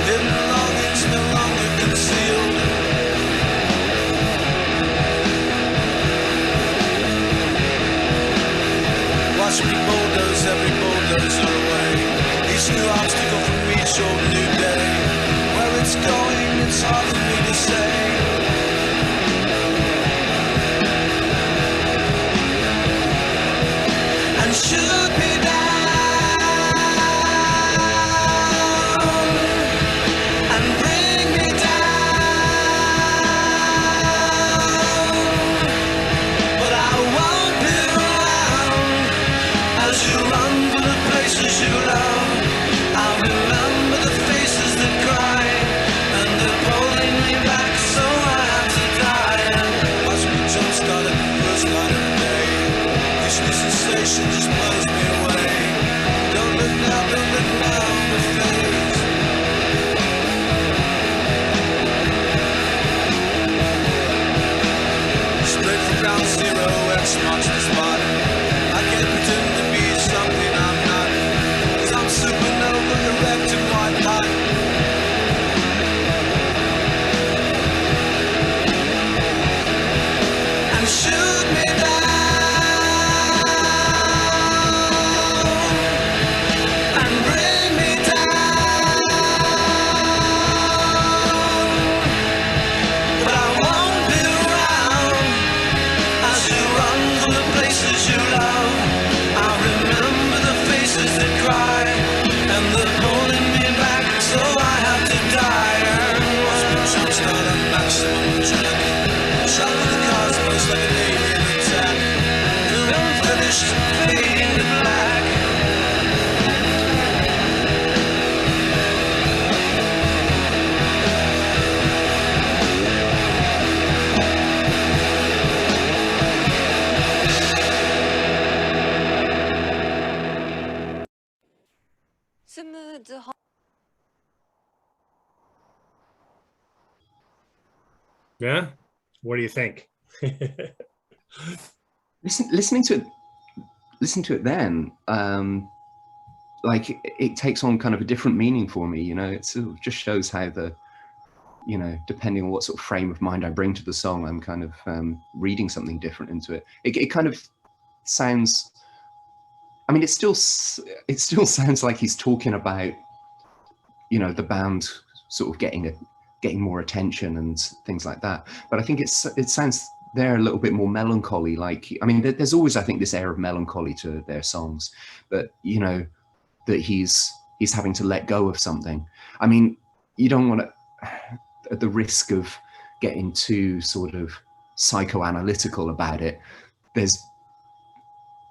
S3: Hidden longings no longer concealed. Watch me bulldoze every bulldozer away. Each new obstacle from each old new day. Where it's going, it's hard for me to say. Shoot me down and bring me down, but I won't be around as you run to the places you love. I'll remember the faces that cry, and they're pulling me back, so I have to die. Watch me jumpstart at the first light of the day. This sensation just blows me away. Don't look now, the face. Straight from ground zero, X marks the spot. I can't pretend to be something I'm not, 'cause I'm supernova, erect and white hot. And shoot me down.
S1: Yeah, what do you think?
S2: Listening to it then, like it takes on kind of a different meaning for me. You know, it sort of just shows how depending on what sort of frame of mind I bring to the song, I'm kind of reading something different into it. It kind of sounds I mean, it still sounds like he's talking about, you know, the band sort of getting more attention and things like that. But I think it sounds there a little bit more melancholy. Like, I mean, there's always, I think, this air of melancholy to their songs, but you know, that he's having to let go of something. I mean, you don't want to, at the risk of getting too sort of psychoanalytical about it,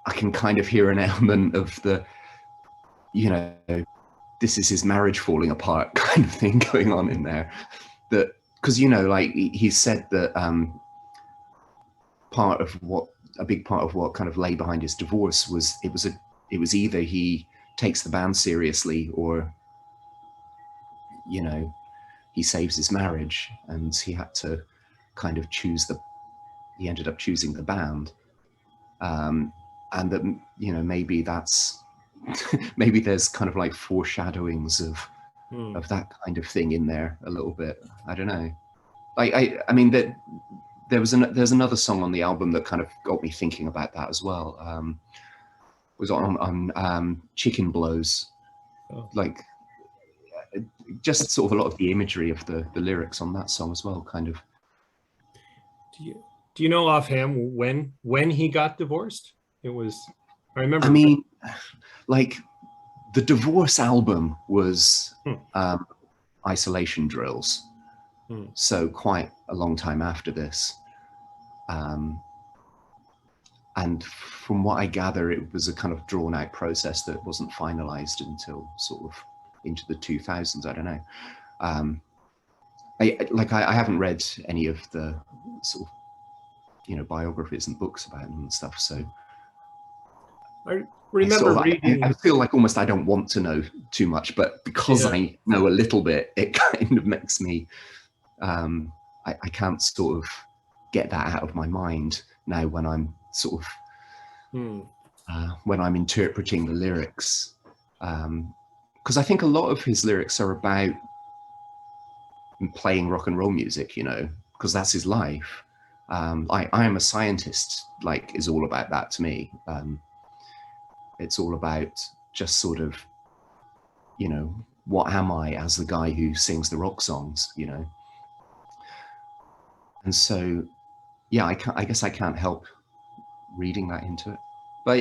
S2: I can kind of hear an element of the, you know, this is his marriage falling apart kind of thing going on in there. That, because, you know, like he said that a big part of what kind of lay behind his divorce was, it was either he takes the band seriously or, you know, he saves his marriage, and he had to kind of he ended up choosing the band. And that, you know, maybe that's, maybe there's kind of like foreshadowings of that kind of thing in there a little bit. I don't know. I mean, that there's another song on the album that kind of got me thinking about that as well. Was on Chicken Blows. Oh. Like, just sort of a lot of the imagery of the lyrics on that song as well, kind of.
S1: Do you know offhand when he got divorced? It was, I remember.
S2: I mean, like the divorce album was Isolation Drills. So quite a long time after this. And from what I gather, it was a kind of drawn out process that wasn't finalized until sort of into the 2000s. I don't know. I haven't read any of the sort of, you know, biographies and books about him and stuff. So
S1: I remember reading.
S2: I feel like almost I don't want to know too much, but because I know a little bit, it kind of makes me. I can't sort of get that out of my mind now when I'm sort of when I'm interpreting the lyrics, because I think a lot of his lyrics are about playing rock and roll music, you know, because that's his life. I am a scientist, like, is all about that to me. It's all about just sort of, you know, what am I as the guy who sings the rock songs, you know? And so, yeah, I guess I can't help reading that into it. But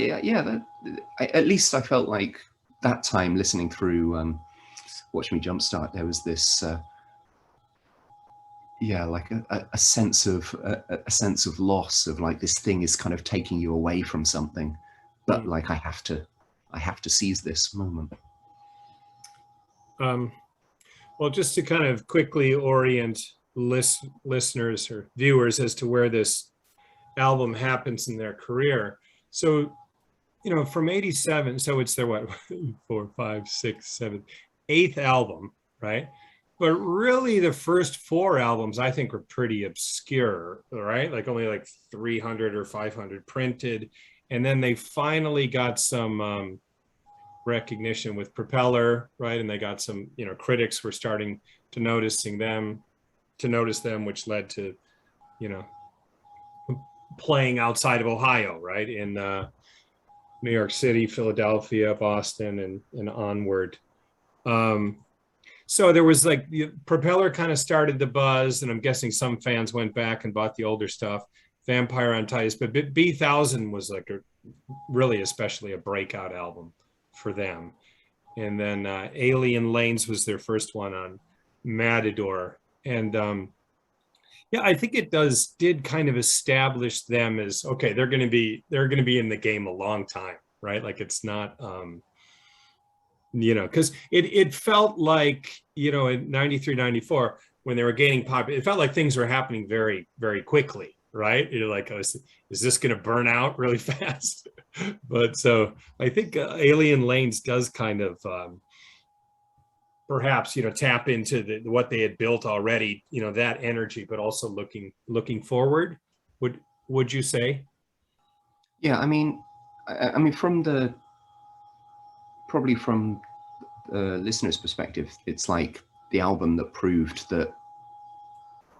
S2: at least I felt like that time listening through Watch Me Jumpstart, there was this, like a sense of loss, of like, this thing is kind of taking you away from something, but like I have to seize this moment.
S1: Well, just to kind of quickly orient listeners or viewers as to where this album happens in their career. So, you know, from 87, so it's their what, 4, 5, 6, 7, 8th album, right? But really the first 4 albums I think were pretty obscure, right? Like only like 300 or 500 printed. And then they finally got some recognition with Propeller, right? And they got some, you know, critics were starting to notice them, which led to, you know, playing outside of Ohio, right? In New York City, Philadelphia, Boston, and onward. So there was like, Propeller kind of started the buzz, and I'm guessing some fans went back and bought the older stuff, Vampire on Tice, but B1000 was like really especially a breakout album for them. And then Alien Lanes was their first one on Matador. And yeah, I think it did kind of establish them as, okay, they're going to be in the game a long time, right? Like it's not, you know, because it felt like, you know, in 93, 94, when they were gaining popular, it felt like things were happening very, very quickly, right? You're like, oh, is this going to burn out really fast? But so I think Alien Lanes does kind of perhaps, you know, tap into what they had built already, you know, that energy, but also looking forward. Would you say?
S2: Yeah, I mean, probably from the listener's perspective, it's like the album that proved that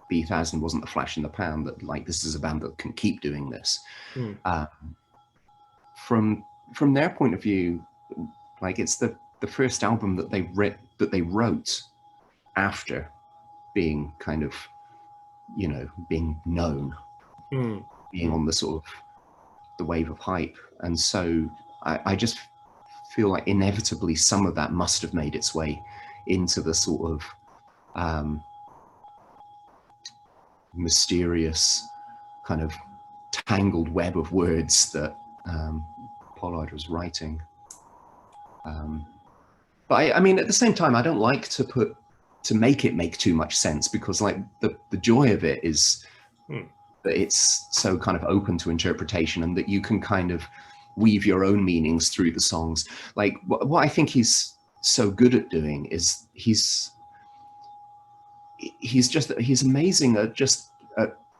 S2: B1000 wasn't a flash in the pan, that like this is a band that can keep doing this. From from their point of view, like it's the first album that they wrote after being kind of, you know, being known, being on the sort of the wave of hype. And so I just feel like inevitably some of that must have made its way into the sort of mysterious kind of tangled web of words that Pollard was writing. But I mean, at the same time, I don't like to make it make too much sense, because like the joy of it is that it's so kind of open to interpretation, and that you can kind of weave your own meanings through the songs. Like what I think he's so good at doing is he's amazing at just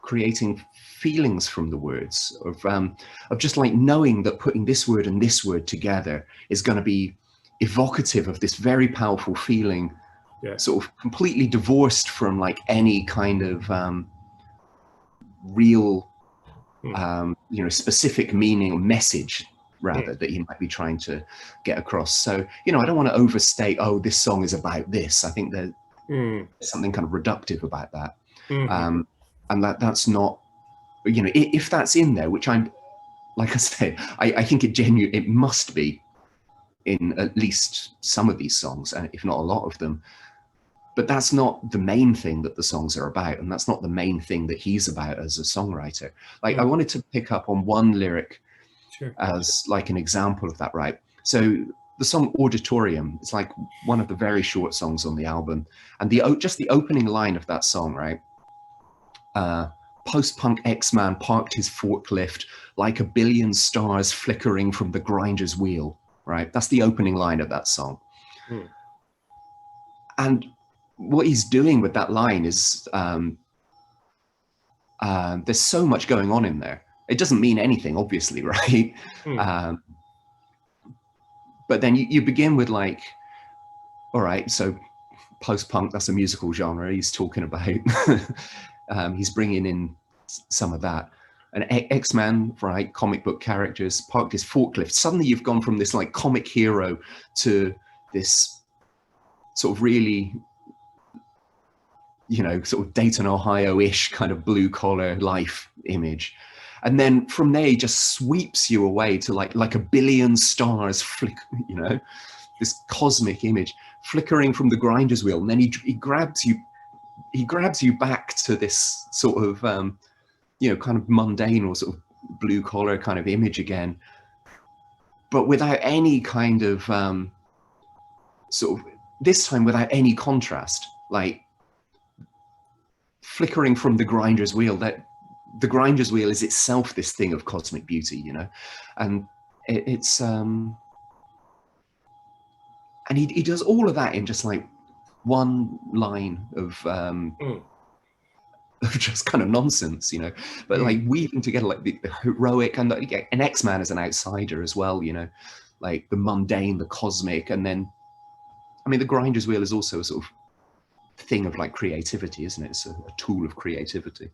S2: creating feelings from the words of just like knowing that putting this word and this word together is going to be evocative of this very powerful feeling, sort of completely divorced from like any kind of real you know, specific meaning or message rather that he might be trying to get across. So, you know, I don't want to overstate, oh, this song is about this. I think there's something kind of reductive about that. And that's not, you know, if that's in there, which I'm, like I said, I think it must be in at least some of these songs, if not a lot of them. But that's not the main thing that the songs are about, and that's not the main thing that he's about as a songwriter. Like I wanted to pick up on one lyric as like an example of that, right? So the song Auditorium is like one of the very short songs on the album, and just the opening line of that song, right? Post-punk X-man parked his forklift like a billion stars flickering from the grinder's wheel, right? That's the opening line of that song. And what he's doing with that line is there's so much going on in there. It doesn't mean anything, obviously, right? But then you begin with like, all right, so post-punk, that's a musical genre he's talking about. He's bringing in some of that. An X-Man, right, comic book characters, parked his forklift. Suddenly you've gone from this like comic hero to this sort of really, you know, sort of Dayton, Ohio-ish kind of blue collar life image. And then from there, he just sweeps you away to like a billion stars, you know, this cosmic image flickering from the grinder's wheel. And then he grabs you back to this sort of, you know, kind of mundane or sort of blue collar kind of image again, but without any kind of sort of, this time without any contrast, like flickering from the grinder's wheel, that the grinder's wheel is itself this thing of cosmic beauty, you know, and it's and he does all of that in just like one line of just kind of nonsense, you know, but like weaving together like the heroic and an X-Man as an outsider as well, you know, like the mundane, the cosmic, and then I mean the grinder's wheel is also a sort of thing of like creativity, isn't it? It's a tool of creativity.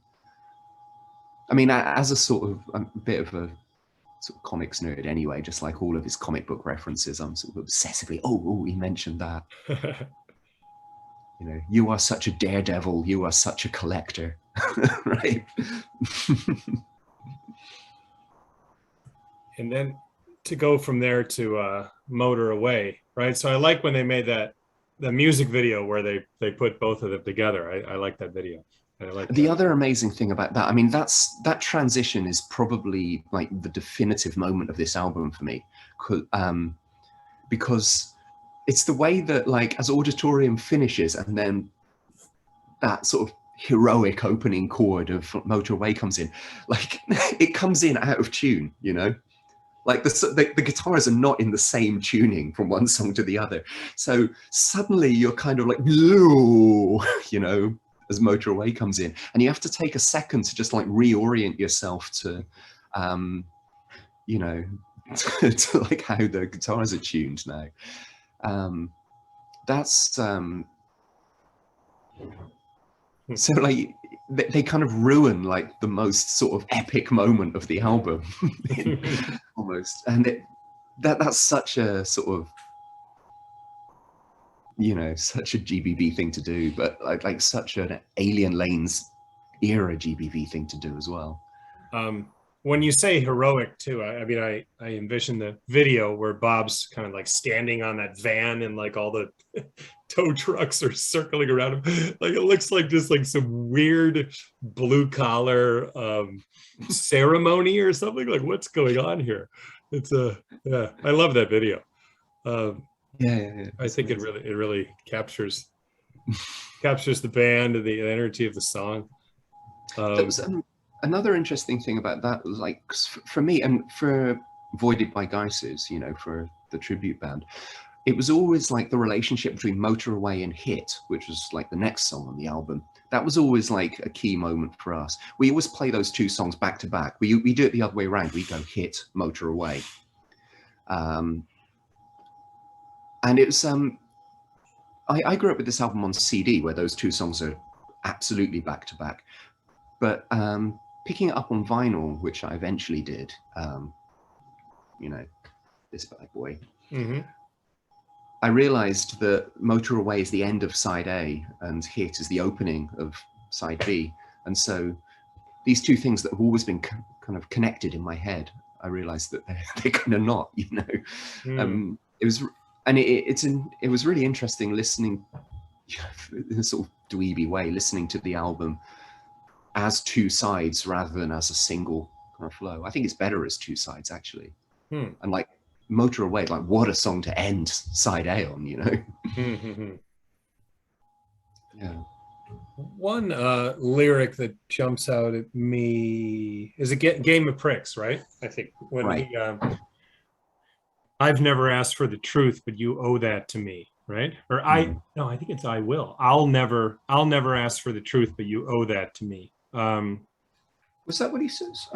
S2: I mean, as a sort of a bit of a sort of comics nerd anyway, just like all of his comic book references, I'm sort of obsessively, oh, he mentioned that. You know, you are such a daredevil, you are such a collector, right?
S1: And then to go from there to Motor Away, right? So I like when they made the music video where they put both of them together. I like that video. I like
S2: the other amazing thing about that, I mean, that transition is probably like the definitive moment of this album for me, because it's the way that like as Auditorium finishes and then that sort of heroic opening chord of Motor Away comes in, like it comes in out of tune, you know, like the guitars are not in the same tuning from one song to the other. So suddenly you're kind of like, you know, as Motor Away comes in, and you have to take a second to just like reorient yourself to, you know, to like how the guitars are tuned now. That's so like they kind of ruin like the most sort of epic moment of the album almost, and that's such a sort of, you know, such a GBV thing to do, but like such an Alien Lanes era GBV thing to do as well.
S1: When you say heroic too, I mean, I envision the video where Bob's kind of like standing on that van and like all the tow trucks are circling around him. Like it looks like just like some weird blue collar ceremony or something. Like what's going on here? It's yeah, I love that video.
S2: Yeah.
S1: I think it really captures the band and the energy of the song.
S2: There was another interesting thing about that was like for me and for Voided by Geysers, you know, for the tribute band, it was always like the relationship between Motor Away and Hit, which was like the next song on the album. That was always like a key moment for us. We always play those two songs back to back. We do it the other way around. We go Hit, Motor Away. And it was I grew up with this album on CD where those two songs are absolutely back to back. But picking it up on vinyl, which I eventually did, you know, this bad boy, I realized that Motor Away is the end of side A and Hit is the opening of side B. And so these two things that have always been kind of connected in my head, I realized that they're kind of not, you know. It was, and it was really interesting listening, you know, in a sort of dweeby way, listening to the album as two sides rather than as a single kind of flow. I think it's better as two sides actually. And like Motor Away, like what a song to end side A on, you know. Yeah.
S1: One lyric that jumps out at me is a Game of Pricks, right? I think when
S2: right.
S1: he, I've never asked for the truth, but you owe that to me, right? Or no, I think it's I will. I'll never ask for the truth, but you owe that to me.
S2: Was that what he says?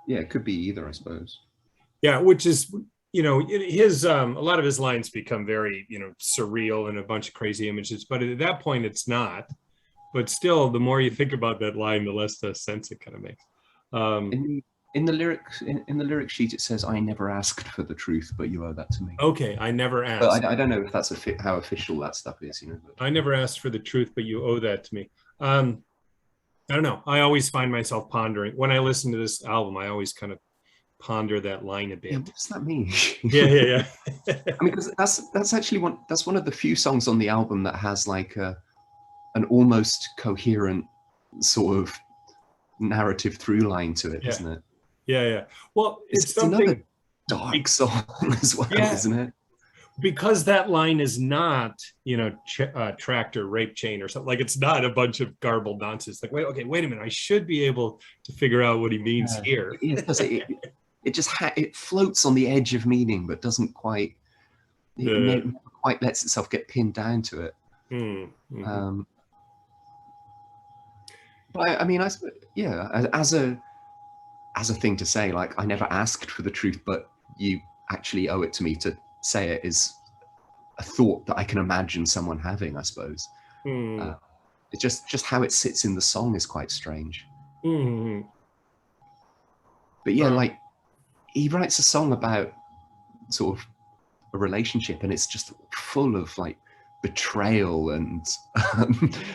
S2: Yeah, it could be either, I suppose.
S1: Yeah, which is, you know, his a lot of his lines become very, you know, surreal and a bunch of crazy images, but at that point it's not. But still, the more you think about that line, the less sense it kind of makes.
S2: In the lyric sheet, it says, "I never asked for the truth, but you owe that to me."
S1: Okay, I never asked.
S2: But I don't know if that's how official that stuff is, you know. But
S1: I never asked for the truth, but you owe that to me. I don't know. I always find myself pondering when I listen to this album. I always kind of ponder that line a bit.
S2: Yeah, what does that mean?
S1: Yeah.
S2: I mean, because that's actually one of the few songs on the album that has like an almost coherent sort of narrative through line to it, isn't it?
S1: Yeah. Well, it's
S2: another dark song as well, isn't it?
S1: Because that line is not, you know, tractor rape chain or something. Like it's not a bunch of garbled nonsense. Like, wait a minute. I should be able to figure out what he means here.
S2: It just it floats on the edge of meaning, but doesn't quite. It never quite lets itself get pinned down to it. But I mean, as a thing to say, like, I never asked for the truth, but you actually owe it to me to say it, is a thought that I can imagine someone having, I suppose. It's just how it sits in the song is quite strange. But yeah, like, he writes a song about sort of a relationship, and it's just full of like betrayal and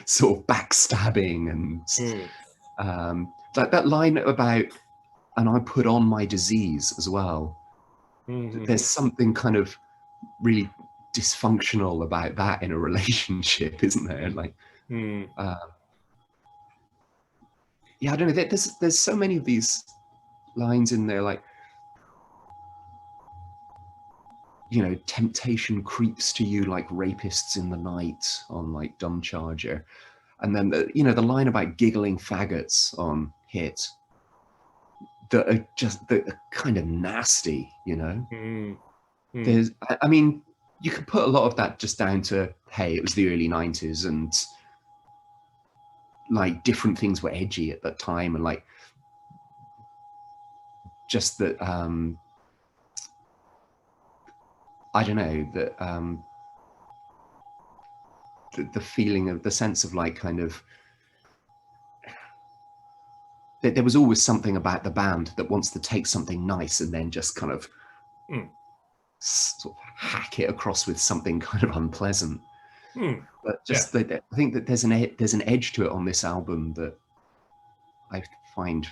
S2: sort of backstabbing and like that line about, and I put on my disease as well. There's something kind of really dysfunctional about that in a relationship, isn't there? Like, yeah, I don't know. There's so many of these lines in there, like, you know, temptation creeps to you like rapists in the night on like Dumb Charger, and then the line about giggling faggots on Hit that are kind of nasty, you know. There's, I mean, you could put a lot of that just down to, hey, it was the early 90s and like different things were edgy at that time, and like just that I don't know, that the feeling of the sense of like kind of there was always something about the band that wants to take something nice and then just kind of sort of hack it across with something kind of unpleasant. But just I think that there's an edge to it on this album that I find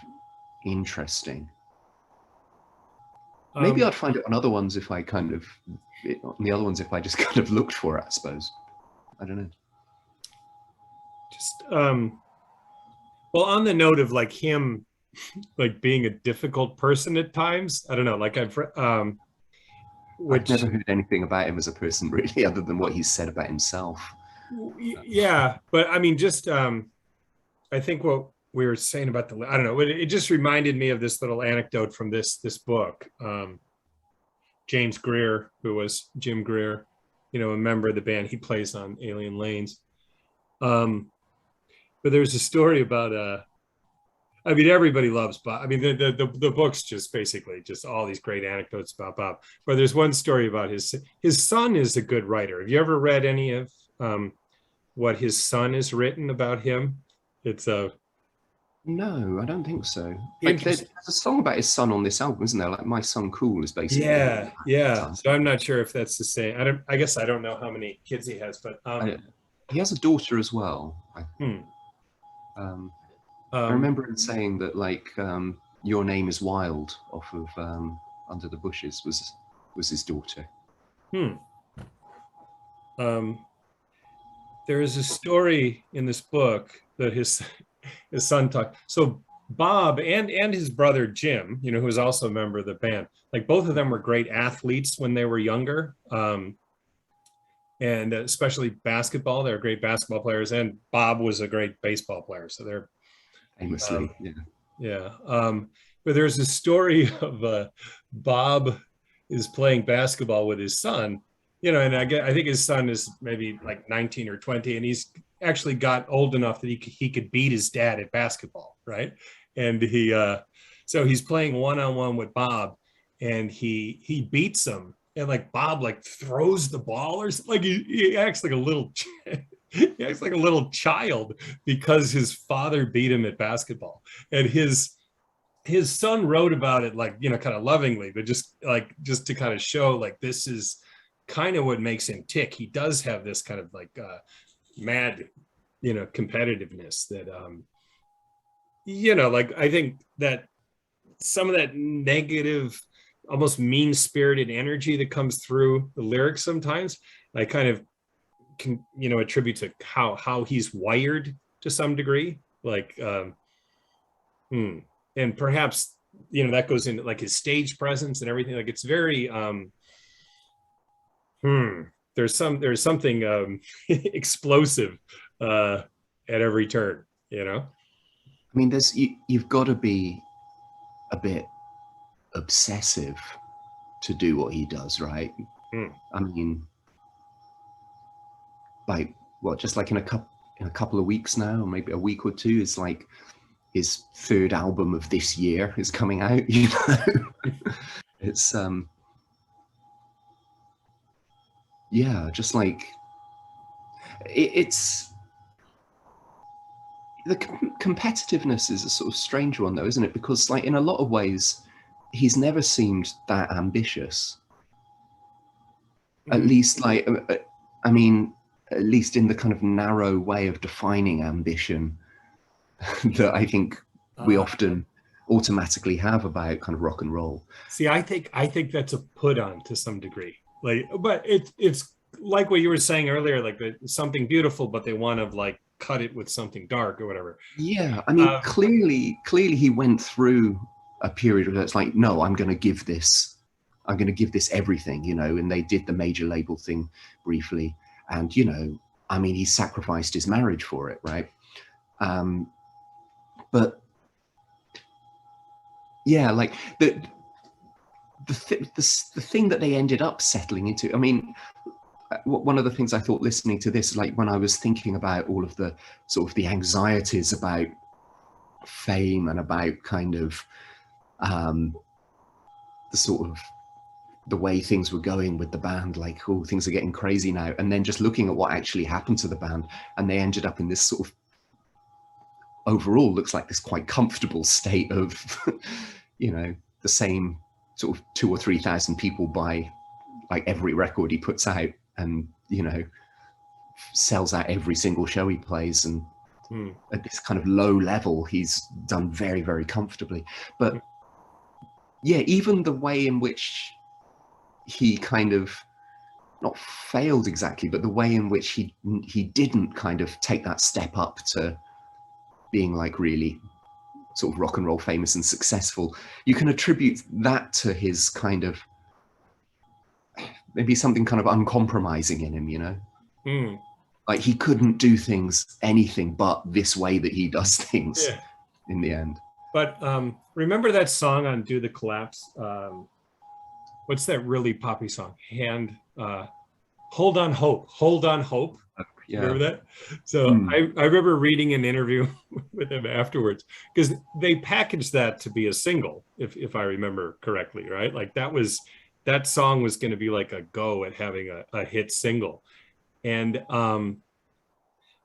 S2: interesting. Maybe I'd find it on other ones if I just kind of looked for it, I suppose. I don't know.
S1: Just well, on the note of like him like being a difficult person at times, I don't know, like I've never
S2: heard anything about him as a person really, other than what he's said about himself.
S1: Yeah, but I mean, just I think what we were saying about I don't know, it just reminded me of this little anecdote from this book. James Greer, who was Jim Greer, you know, a member of the band, he plays on Alien Lanes. But there's a story about I mean, everybody loves Bob. I mean, the book's just basically just all these great anecdotes about Bob. But there's one story about his son is a good writer. Have you ever read any of what his son has written about him? It's a
S2: No, I don't think so. Like, there's a song about his son on this album, isn't there? Like "My Son Cool" is basically.
S1: Yeah. So I'm not sure if that's the same. I guess I don't know how many kids he has, but
S2: he has a daughter as well. I remember him saying that, like, "Your Name Is Wild" off of "Under the Bushes" was his daughter.
S1: There is a story in this book that his son talked. So Bob and his brother Jim, you know, who was also a member of the band, like both of them were great athletes when they were younger, and especially basketball. They're great basketball players, and Bob was a great baseball player. So they're
S2: famously,
S1: but there's a story of Bob is playing basketball with his son, you know, and I think his son is maybe like 19 or 20, and he's actually got old enough that he could beat his dad at basketball, right? And so he's playing one-on-one with Bob, and he beats him, and like Bob like throws the ball or something. Like he acts like a little he acts like a little child because his father beat him at basketball. And his son wrote about it, like, you know, kind of lovingly, but just to kind of show like this is kind of what makes him tick. He does have this kind of like mad, you know, competitiveness that you know, like I think that some of that negative, almost mean-spirited energy that comes through the lyrics sometimes, I kind of can, you know, attribute to how he's wired to some degree, like and perhaps, you know, that goes into like his stage presence and everything. Like it's very there's something explosive at every turn, you know.
S2: I mean, you've got to be a bit obsessive to do what he does, right? I mean, like what, just like in a couple of weeks now, or maybe a week or two, is like his third album of this year is coming out, you know. It's yeah, just like it's the competitiveness is a sort of strange one though, isn't it? Because like in a lot of ways he's never seemed that ambitious, at least like I mean, at least in the kind of narrow way of defining ambition that I think we often automatically have about kind of rock and roll.
S1: See, I think that's a put on to some degree, like, but it's like what you were saying earlier, like something beautiful, but they want to like cut it with something dark or whatever.
S2: Yeah, I mean, clearly he went through a period where it's like, no, I'm going to give this everything, you know, and they did the major label thing briefly. And, you know, I mean, he sacrificed his marriage for it, right? But yeah, like the thing that they ended up settling into, I mean, one of the things I thought listening to this, like when I was thinking about all of the sort of the anxieties about fame and about kind of the sort of the way things were going with the band, like, oh, things are getting crazy now. And then just looking at what actually happened to the band, and they ended up in this sort of overall looks like this quite comfortable state of, you know, the same sort of 2,000 or 3,000 people buy like every record he puts out, and, you know, sells out every single show he plays. And at this kind of low level, he's done very, very comfortably. But yeah, even the way in which he kind of not failed exactly, but the way in which he didn't kind of take that step up to being like really sort of rock and roll famous and successful, you can attribute that to his kind of maybe something kind of uncompromising in him, you know. Like he couldn't do anything but this way that he does things in the end.
S1: But remember that song on Do the Collapse? What's that really poppy song? Hold on Hope. Hold on Hope. Yeah. Remember that? So I remember reading an interview with him afterwards, because they packaged that to be a single, if I remember correctly, right? Like that song was going to be like a go at having a hit single. And I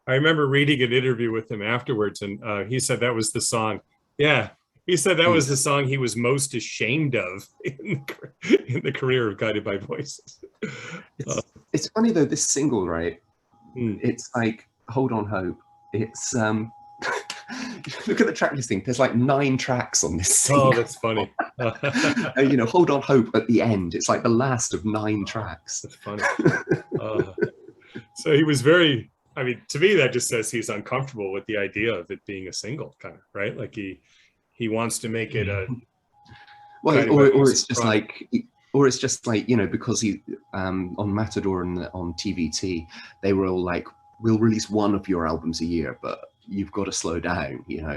S1: remember reading an interview with him afterwards, and he said that was the song. Yeah, he said that was the song he was most ashamed of in the career of Guided by Voices.
S2: It's funny though, this single, right? It's like Hold on Hope. It's look at the track listing. There's like 9 tracks on this single.
S1: Oh, that's funny.
S2: You know, Hold on Hope at the end. It's like the last of 9 tracks.
S1: That's funny. So he was very, I mean, to me, that just says he's uncomfortable with the idea of it being a single, kind of, right? Like he wants to make it a...
S2: Well, or it's just like... Or it's just like, you know, because he, on Matador and on TVT, they were all like, we'll release 1 of your albums a year, but you've got to slow down, you know.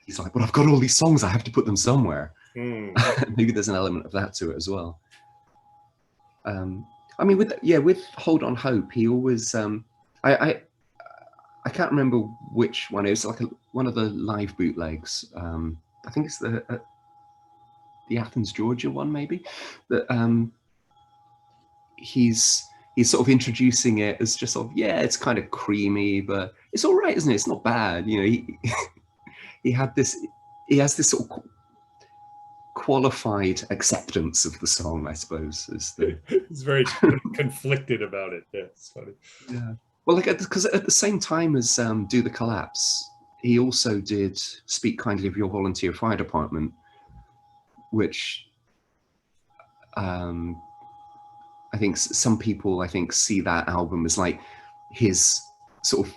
S2: He's like, but I've got all these songs, I have to put them somewhere. Maybe there's an element of that to it as well. I mean, with Hold on Hope, he always, I can't remember which one, it was like one of the live bootlegs. I think it's the Athens, Georgia one, maybe, that he's sort of introducing it as just sort of, yeah, it's kind of creamy, but it's all right, isn't it? It's not bad. You know, he has this sort of qualified acceptance of the song, I suppose.
S1: He's very conflicted about it. Yeah, it's funny.
S2: Yeah. Well, like, because at the same time as Do the Collapse, he also did Speak Kindly of Your Volunteer Fire Department, which I think some people see that album as like his sort of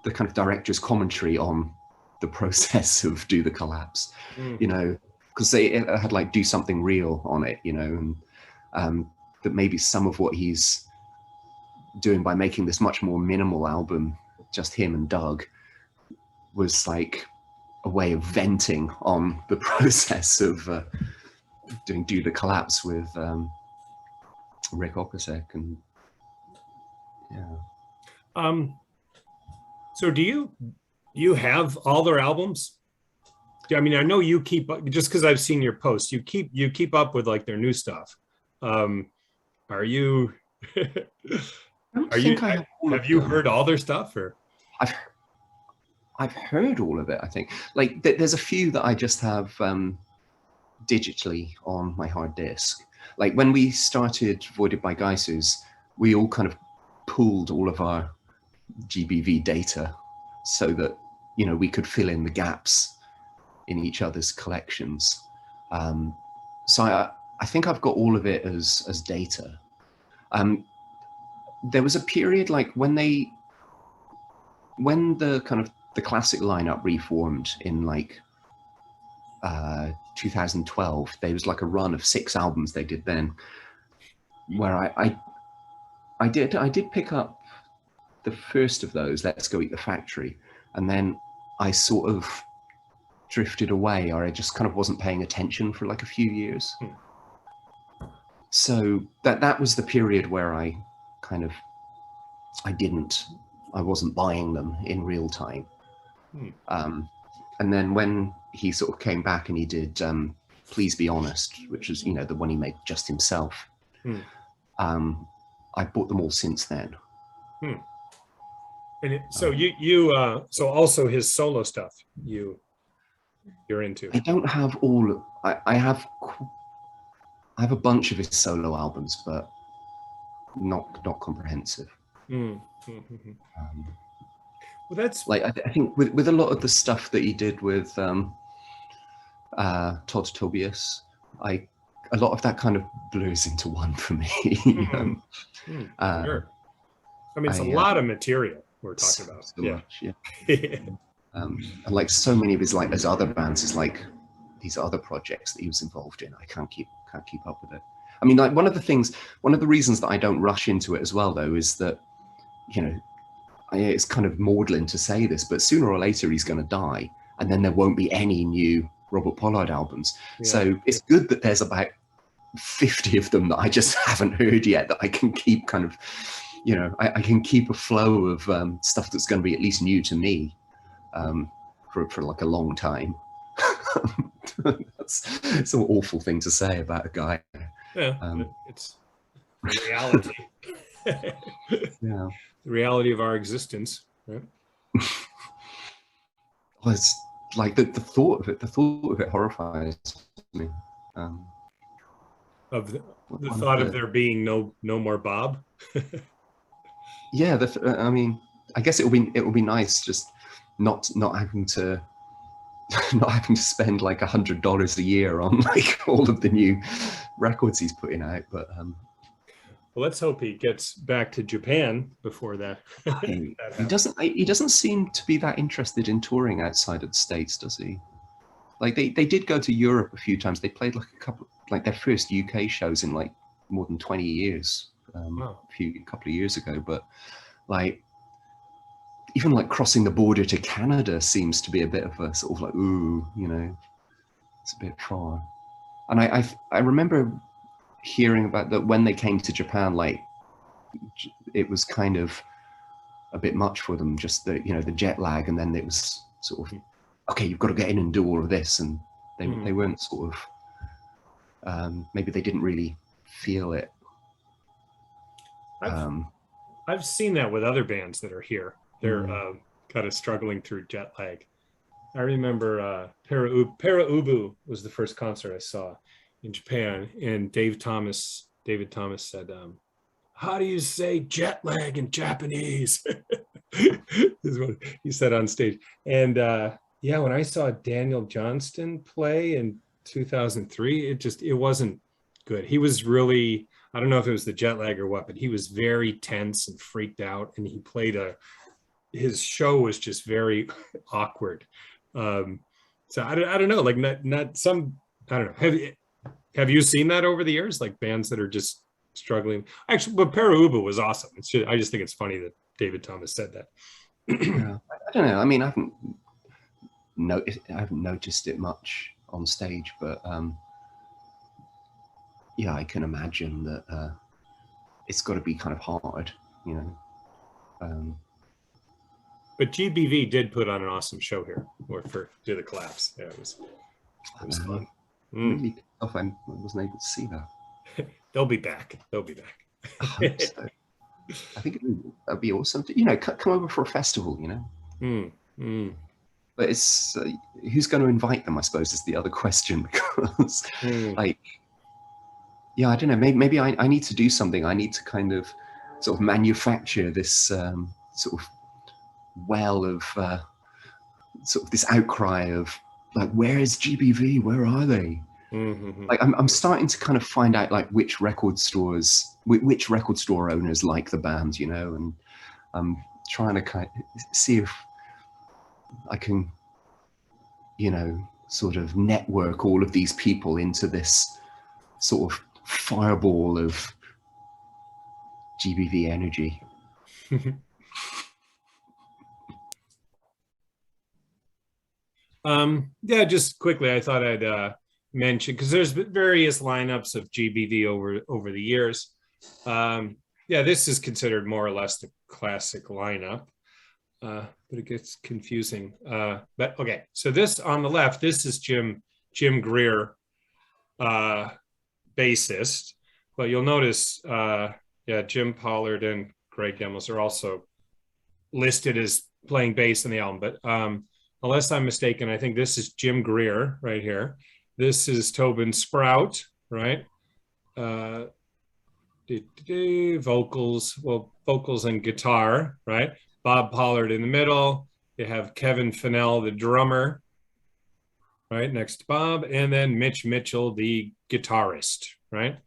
S2: the kind of director's commentary on the process of Do the Collapse, you know, because they had like Do Something Real on it, you know, and that maybe some of what he's doing by making this much more minimal album, just him and Doug, was like a way of venting on the process of doing Do the Collapse with Rick Ocasek. And yeah.
S1: So do you have all their albums? I mean, I know you keep, just because I've seen your posts, you keep up with like their new stuff. Are you have you heard all their stuff? Or
S2: I've heard all of it. I think like there's a few that I just have digitally on my hard disk. Like when we started Voided by Geysers, we all kind of pooled all of our GBV data so that, you know, we could fill in the gaps in each other's collections. So I think I've got all of it as data. There was a period like when the kind of the classic lineup reformed in like 2012, there was like a run of 6 albums they did then, where I did pick up the first of those, Let's Go Eat the Factory, and then I sort of drifted away, or I just kind of wasn't paying attention for like a few years. So that was the period where I wasn't buying them in real time. And then when he sort of came back and he did Please Be Honest, which is, you know, the one he made just himself, I bought them all since then.
S1: So so also his solo stuff you're into.
S2: I don't have all. I have a bunch of his solo albums, but not comprehensive.
S1: Mm-hmm.
S2: Um,
S1: Well, that's
S2: like I think with a lot of the stuff that he did with Todd Tobias, a lot of that kind of blurs into one for me.
S1: Sure. I mean, it's a lot of material we're talking about.
S2: So much, yeah. And like so many of his other bands, is like these other projects that he was involved in. I can't keep up with it. I mean, like one of the reasons that I don't rush into it as well, though, is that, you know, it's kind of maudlin to say this, but sooner or later he's going to die, and then there won't be any new Robert Pollard albums. Yeah. So it's good that there's about 50 of them that I just haven't heard yet, that I can keep kind of, you know, I can keep a flow of stuff that's going to be at least new to me for like a long time. It's an awful thing to say about a guy.
S1: Yeah, it's reality.
S2: Yeah,
S1: the reality of our existence. Right?
S2: Well, it's like the thought of it horrifies me.
S1: Of the thought of there being no more Bob.
S2: Yeah, I mean, I guess it will be nice just not having to spend like $100 a year on like all of the new records he's putting out. But
S1: well, let's hope he gets back to Japan before that.
S2: He doesn't seem to be that interested in touring outside of the States, does he? Like they did go to Europe a few times. They played like their first UK shows in like more than 20 years. A couple of years ago, but like even like crossing the border to Canada seems to be a bit of a sort of like, ooh, you know, it's a bit far. And I remember hearing about that when they came to Japan, like it was kind of a bit much for them, just the, you know, the jet lag, and then it was sort of, okay, you've got to get in and do all of this, and they weren't sort of maybe they didn't really feel it.
S1: I've seen that with other bands that are here. They're kind of struggling through jet lag. I remember Para Ubu was the first concert I saw in Japan, and David Thomas said, "How do you say jet lag in Japanese?" is what he said on stage. And yeah, when I saw Daniel Johnston play in 2003, it wasn't good. He was really, I don't know if it was the jet lag or what, but he was very tense and freaked out, and he played his show was just very awkward. So I don't know, like not some, I don't know. Have you seen that over the years, like bands that are just struggling? Actually, but Para Ubu was awesome. I just think it's funny that David Thomas said that.
S2: Yeah, I don't know. I mean, I haven't noticed it much on stage, but yeah, I can imagine that it's got to be kind of hard, you know.
S1: But GBV did put on an awesome show here, or do the collapse. Yeah, it was fun.
S2: Really tough. I wasn't able to see that.
S1: They'll be back.
S2: I hope so. I think that'd be awesome to, you know, come over for a festival, you know. But it's who's going to invite them, I suppose, is the other question, because like, yeah, I don't know, maybe I need to do something. I need to kind of sort of manufacture this sort of well of sort of this outcry of like, where is GBV? Where are they? Like I'm starting to kind of find out like which record store owners like the band, you know, and I'm trying to kind of see if I can, you know, sort of network all of these people into this sort of fireball of GBV energy.
S1: Yeah, just quickly, I thought I'd mention, because there's various lineups of GBV over the years. Yeah, this is considered more or less the classic lineup, but it gets confusing. But okay, so this on the left, this is Jim Greer, bassist. But you'll notice, yeah, Jim Pollard and Greg Demos are also listed as playing bass in the album, but unless I'm mistaken, I think this is Jim Greer right here. This is Tobin Sprout, right? Vocals and guitar, right? Bob Pollard in the middle. You have Kevin Fennell, the drummer, right next to Bob, and then Mitch Mitchell, the guitarist, right?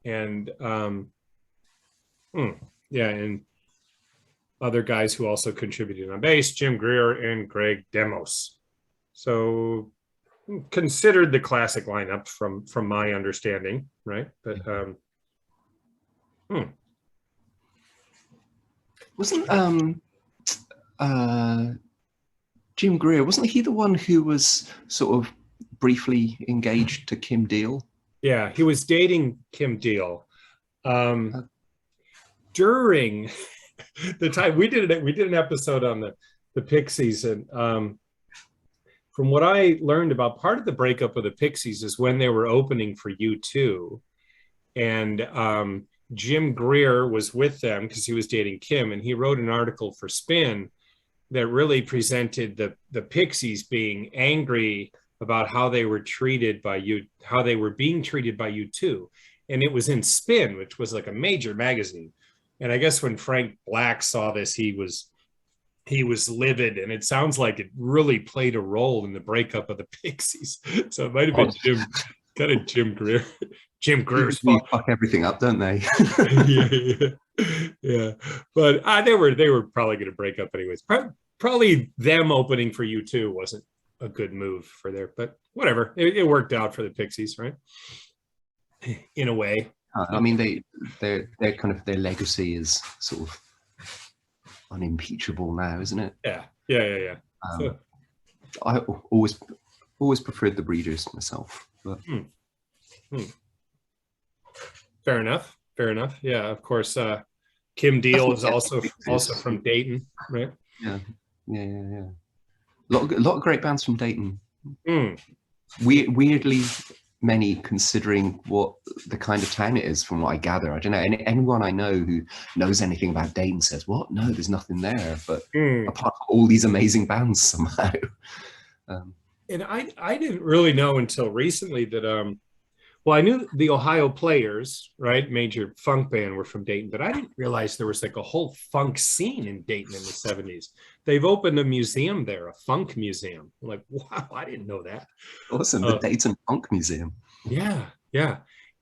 S1: And and other guys who also contributed on bass, Jim Greer and Greg Demos. So considered the classic lineup from my understanding, right? But
S2: wasn't Jim Greer, wasn't he the one who was sort of briefly engaged to Kim Deal?
S1: Yeah, he was dating Kim Deal during the time we did an episode on the Pixies, and from what I learned about, part of the breakup of the Pixies is when they were opening for U2, and Jim Greer was with them because he was dating Kim, and he wrote an article for Spin that really presented the Pixies being angry about how they were treated by how they were being treated by U2, and it was in Spin, which was like a major magazine. And I guess when Frank Black saw this, he was livid, and it sounds like it really played a role in the breakup of the Pixies. So it might have been Jim Greer. Jim Greer's fault.
S2: Fuck everything up, don't they?
S1: yeah. But they were probably going to break up anyways. Probably them opening for U2 wasn't a good move for their, but whatever. It worked out for the Pixies, right? In a way.
S2: I mean, their kind of their legacy is sort of unimpeachable now, isn't it?
S1: Yeah.
S2: I always preferred the Breeders myself. But. Fair
S1: enough. Yeah, of course. Kim Deal is also from Dayton, right?
S2: Yeah. A lot of great bands from Dayton. Weirdly many, considering what the kind of town it is, from what I gather. I don't know. Anyone I know who knows anything about Dayton says, "What? No, there's nothing there." But apart from all these amazing bands, somehow.
S1: And I didn't really know until recently that well, I knew the Ohio Players, right, major funk band, were from Dayton, but I didn't realize there was like a whole funk scene in Dayton in the 70s. They've opened a museum there, a funk museum. I'm like, wow, I didn't know that.
S2: Awesome, the Dayton Funk Museum.
S1: Yeah.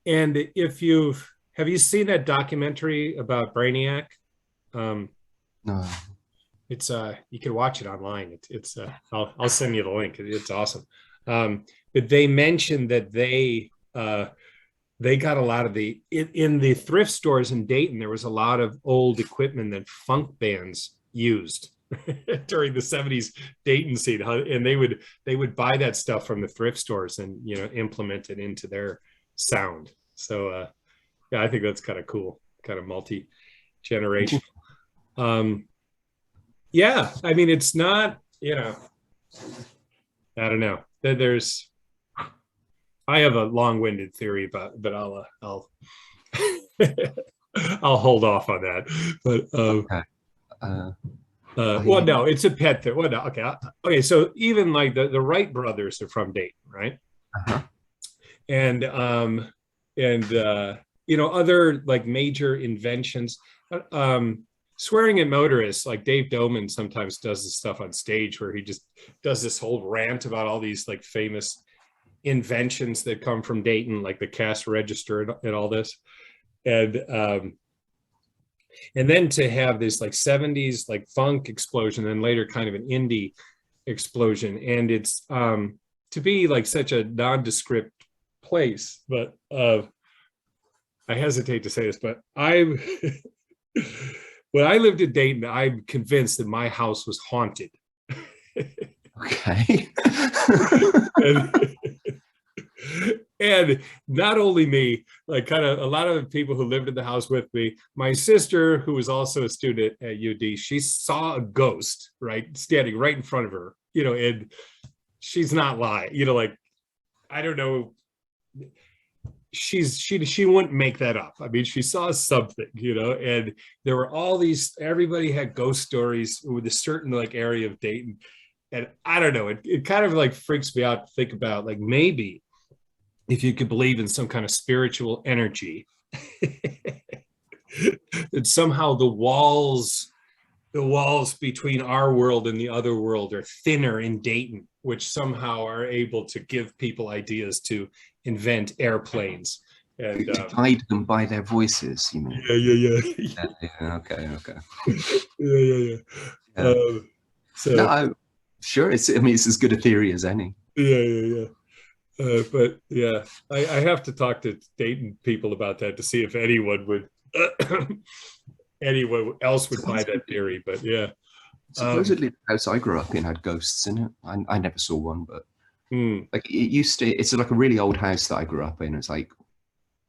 S1: And have you seen that documentary about Brainiac?
S2: No.
S1: It's you can watch it online. It's I'll send you the link. It's awesome. But they mentioned that they got a lot of in the thrift stores in Dayton. There was a lot of old equipment that funk bands used during the 70s Dayton scene, and they would buy that stuff from the thrift stores and implement it into their sound. So I think that's kind of cool, kind of multi-generational. Yeah, I mean, it's not, I don't know. I have a long-winded theory about, but I'll I'll hold off on that. But
S2: okay.
S1: Well, no, it's a pet theory. Well, no, okay. So even like the Wright brothers are from Dayton, right?
S2: Uh-huh.
S1: And other like major inventions. Swearing at motorists, like Dave Doman sometimes does this stuff on stage where he just does this whole rant about all these like famous inventions that come from Dayton, like the cash register and all this. And then to have this like 70s like funk explosion and later kind of an indie explosion. And it's to be like such a nondescript place. But I hesitate to say this, but when I lived in Dayton, I'm convinced that my house was haunted.
S2: Okay.
S1: and not only me, like kind of a lot of the people who lived in the house with me, my sister, who was also a student at UD, she saw a ghost, right, standing right in front of her, and she's not lying, like, I don't know. she wouldn't make that up. I mean, she saw something, you know, and there were all these, everybody had ghost stories with a certain like area of Dayton. And I don't know, it kind of like freaks me out to think about, like, maybe if you could believe in some kind of spiritual energy, that somehow the walls between our world and the other world are thinner in Dayton, which somehow are able to give people ideas to invent airplanes. And
S2: divide them by their voices, you mean?
S1: Yeah.
S2: Okay.
S1: Yeah. So
S2: no, sure, it's as good a theory as any.
S1: Yeah. But yeah, I have to talk to Dayton people about that to see if anyone would anyone else would buy that theory. But yeah,
S2: supposedly the house I grew up in had ghosts in it. I never saw one, but like it used to. It's like a really old house that I grew up in. It's like,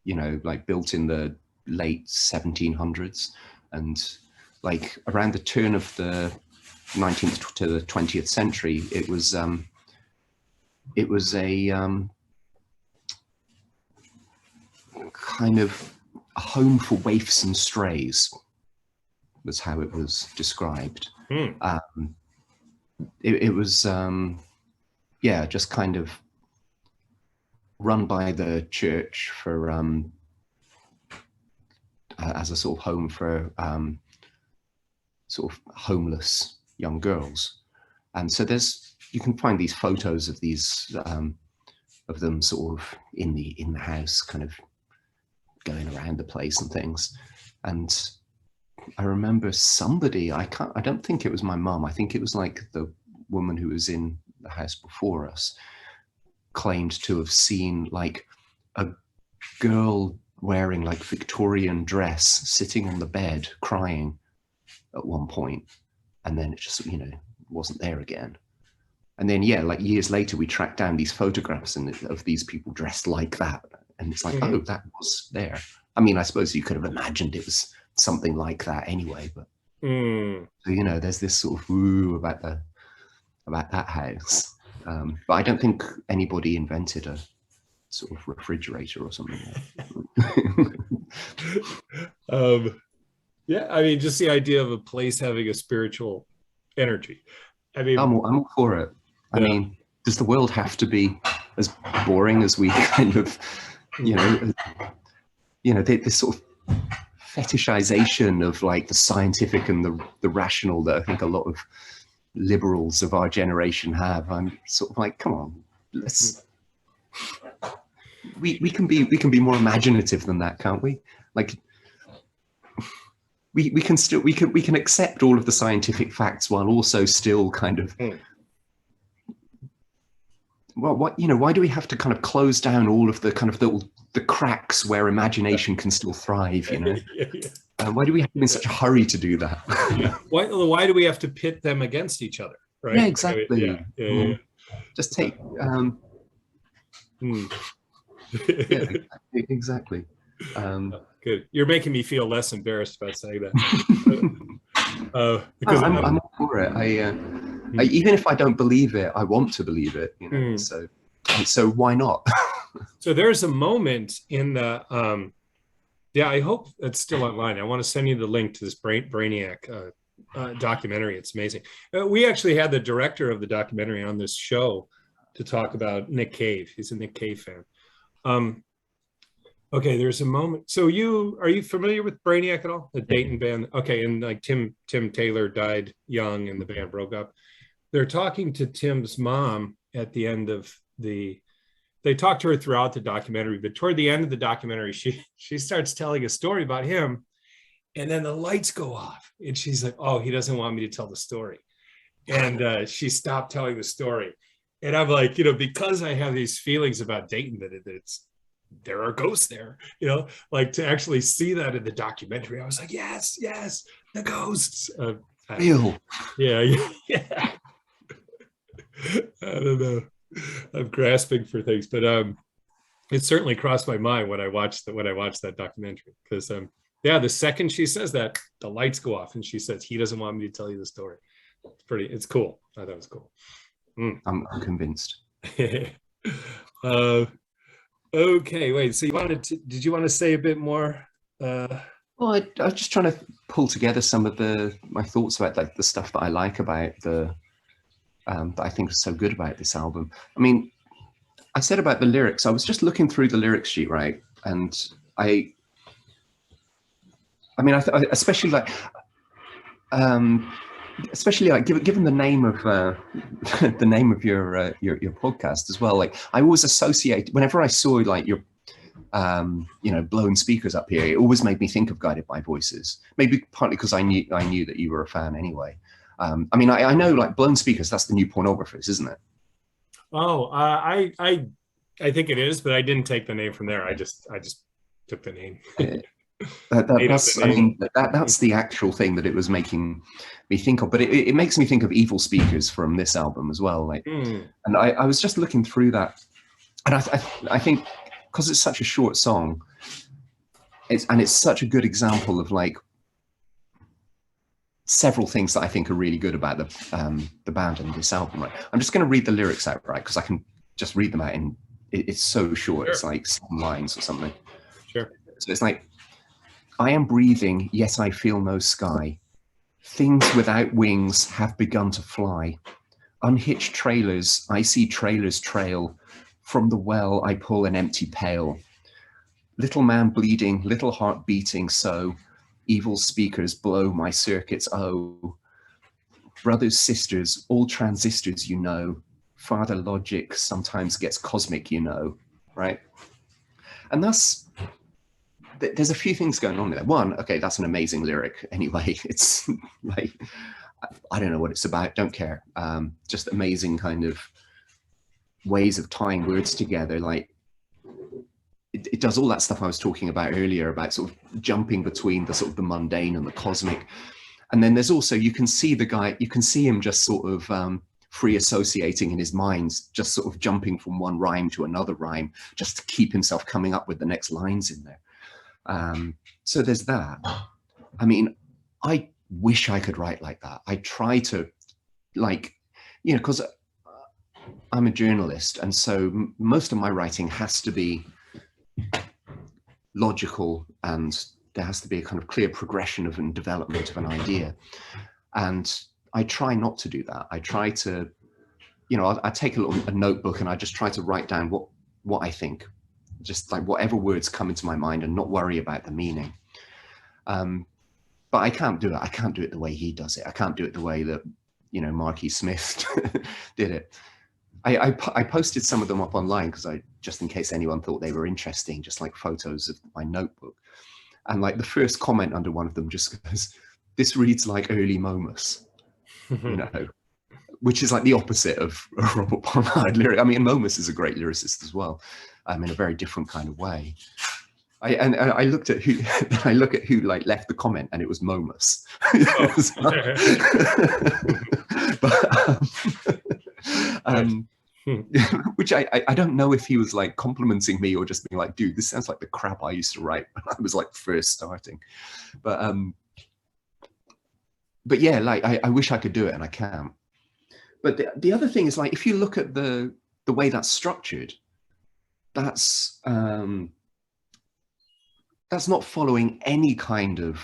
S2: you know, like built in the late 1700s, and like around the turn of the 19th to the 20th century, it was a kind of a home for waifs and strays, was how it was described. It was just kind of run by the church for as a sort of home for sort of homeless young girls. And so you can find these photos of these of them sort of in the house, kind of going around the place and things. And I remember somebody, I don't think it was my mum, I think it was like the woman who was in the house before us, claimed to have seen like a girl wearing like Victorian dress sitting on the bed crying at one point, and then it just, you know, wasn't there again. And then like years later we tracked down these photographs of these people dressed like that, and it's like, oh, that was there. I mean, I suppose you could have imagined it was something like that anyway, but so, you know, there's this sort of woo about that house. But I don't think anybody invented a sort of refrigerator or something like that.
S1: Yeah, I mean, just the idea of a place having a spiritual energy. I mean, I'm
S2: all for it. I mean, does the world have to be as boring as we kind of, you know, this sort of fetishization of like the scientific and the rational that I think a lot of liberals of our generation have? I'm sort of like, come on, let's we can be more imaginative than that, can't we? Like we can accept all of the scientific facts while also still kind of well, why do we have to kind of close down all of the kind of the cracks where imagination can still thrive, you know? Why do we have to be in such a hurry to do that?
S1: Why do we have to pit them against each other? Right?
S2: Yeah, exactly. Just take. Exactly.
S1: Good. You're making me feel less embarrassed about saying that. Because
S2: I'm all for it. I even if I don't believe it, I want to believe it. You know. So why not?
S1: So there's a moment in the. I hope it's still online. I want to send you the link to this Brainiac documentary. It's amazing. We actually had the director of the documentary on this show to talk about Nick Cave. He's a Nick Cave fan. Okay, there's a moment. So are you familiar with Brainiac at all? The Dayton band. Okay, and like Tim Taylor died young and the band broke up. They're talking to Tim's mom at the end of they talked to her throughout the documentary, but toward the end of the documentary, she starts telling a story about him, and then the lights go off, and she's like, "Oh, he doesn't want me to tell the story," and she stopped telling the story, and I'm like, you know, because I have these feelings about Dayton that there are ghosts there, you know, like to actually see that in the documentary, I was like, yes, the ghosts.
S2: Real.
S1: Yeah. I don't know. I'm grasping for things, but it certainly crossed my mind when I watched that documentary, because the second she says that, the lights go off and she says, he doesn't want me to tell you the story. It's cool. I thought it was cool.
S2: I'm convinced.
S1: Okay, wait. So did you want to say a bit more?
S2: Well, I was just trying to pull together some of my thoughts about like the stuff that I like about that I think is so good about this album. I mean, I said about the lyrics, I was just looking through the lyrics sheet, right? And I mean, especially like, given the name of the name of your podcast as well. Like, I always associate whenever I saw like your blown speakers up here, it always made me think of Guided by Voices. Maybe partly because I knew that you were a fan anyway. I mean, I know like blown speakers. That's the new Pornographers, isn't it?
S1: Oh, I think it is, but I didn't take the name from there. I just took the name.
S2: That's the actual thing that it was making me think of. But it makes me think of Evil Speakers from this album as well. Like, and I was just looking through that, and I think because it's such a short song, it's such a good example of like several things that I think are really good about the band and this album. Right, I'm just going to read the lyrics out, right, because I can just read them out, and it's so short. Sure. It's like 7 lines or something.
S1: Sure.
S2: So it's like, I am breathing, yet I feel no sky. Things without wings have begun to fly. Unhitched trailers, I see trailers trail. From the well, I pull an empty pail. Little man bleeding, little heart beating so. Evil speakers blow my circuits, oh. Brothers, sisters, all transistors, you know. Father logic sometimes gets cosmic, you know, right? And there's a few things going on there. One, okay, that's an amazing lyric anyway. It's like, I don't know what it's about, don't care. Just amazing kind of ways of tying words together. Like, it does all that stuff I was talking about earlier about sort of jumping between the sort of the mundane and the cosmic. And then there's also, you can see him just sort of free associating in his mind, just sort of jumping from one rhyme to another rhyme, just to keep himself coming up with the next lines in there. So there's that. I mean, I wish I could write like that. I try to, like, because I'm a journalist, and so most of my writing has to be logical, and there has to be a kind of clear progression of and development of an idea. And I try not to do that. I try to, I take a notebook and I just try to write down what I think, just like whatever words come into my mind, and not worry about the meaning. But I can't do it. I can't do it the way he does it. I can't do it the way that, Marky Smith did it. I posted some of them up online because just in case anyone thought they were interesting, just like photos of my notebook. And like the first comment under one of them just goes, "This reads like early Momus," which is like the opposite of Robert Pollard lyric. I mean, Momus is a great lyricist as well, in a very different kind of way. I looked at who like left the comment, and it was Momus. Which I don't know if he was like complimenting me or just being like, dude, this sounds like the crap I used to write when I was like first starting. But yeah, like I wish I could do it, and I can't. But the other thing is, like, if you look at the way that's structured, that's not following any kind of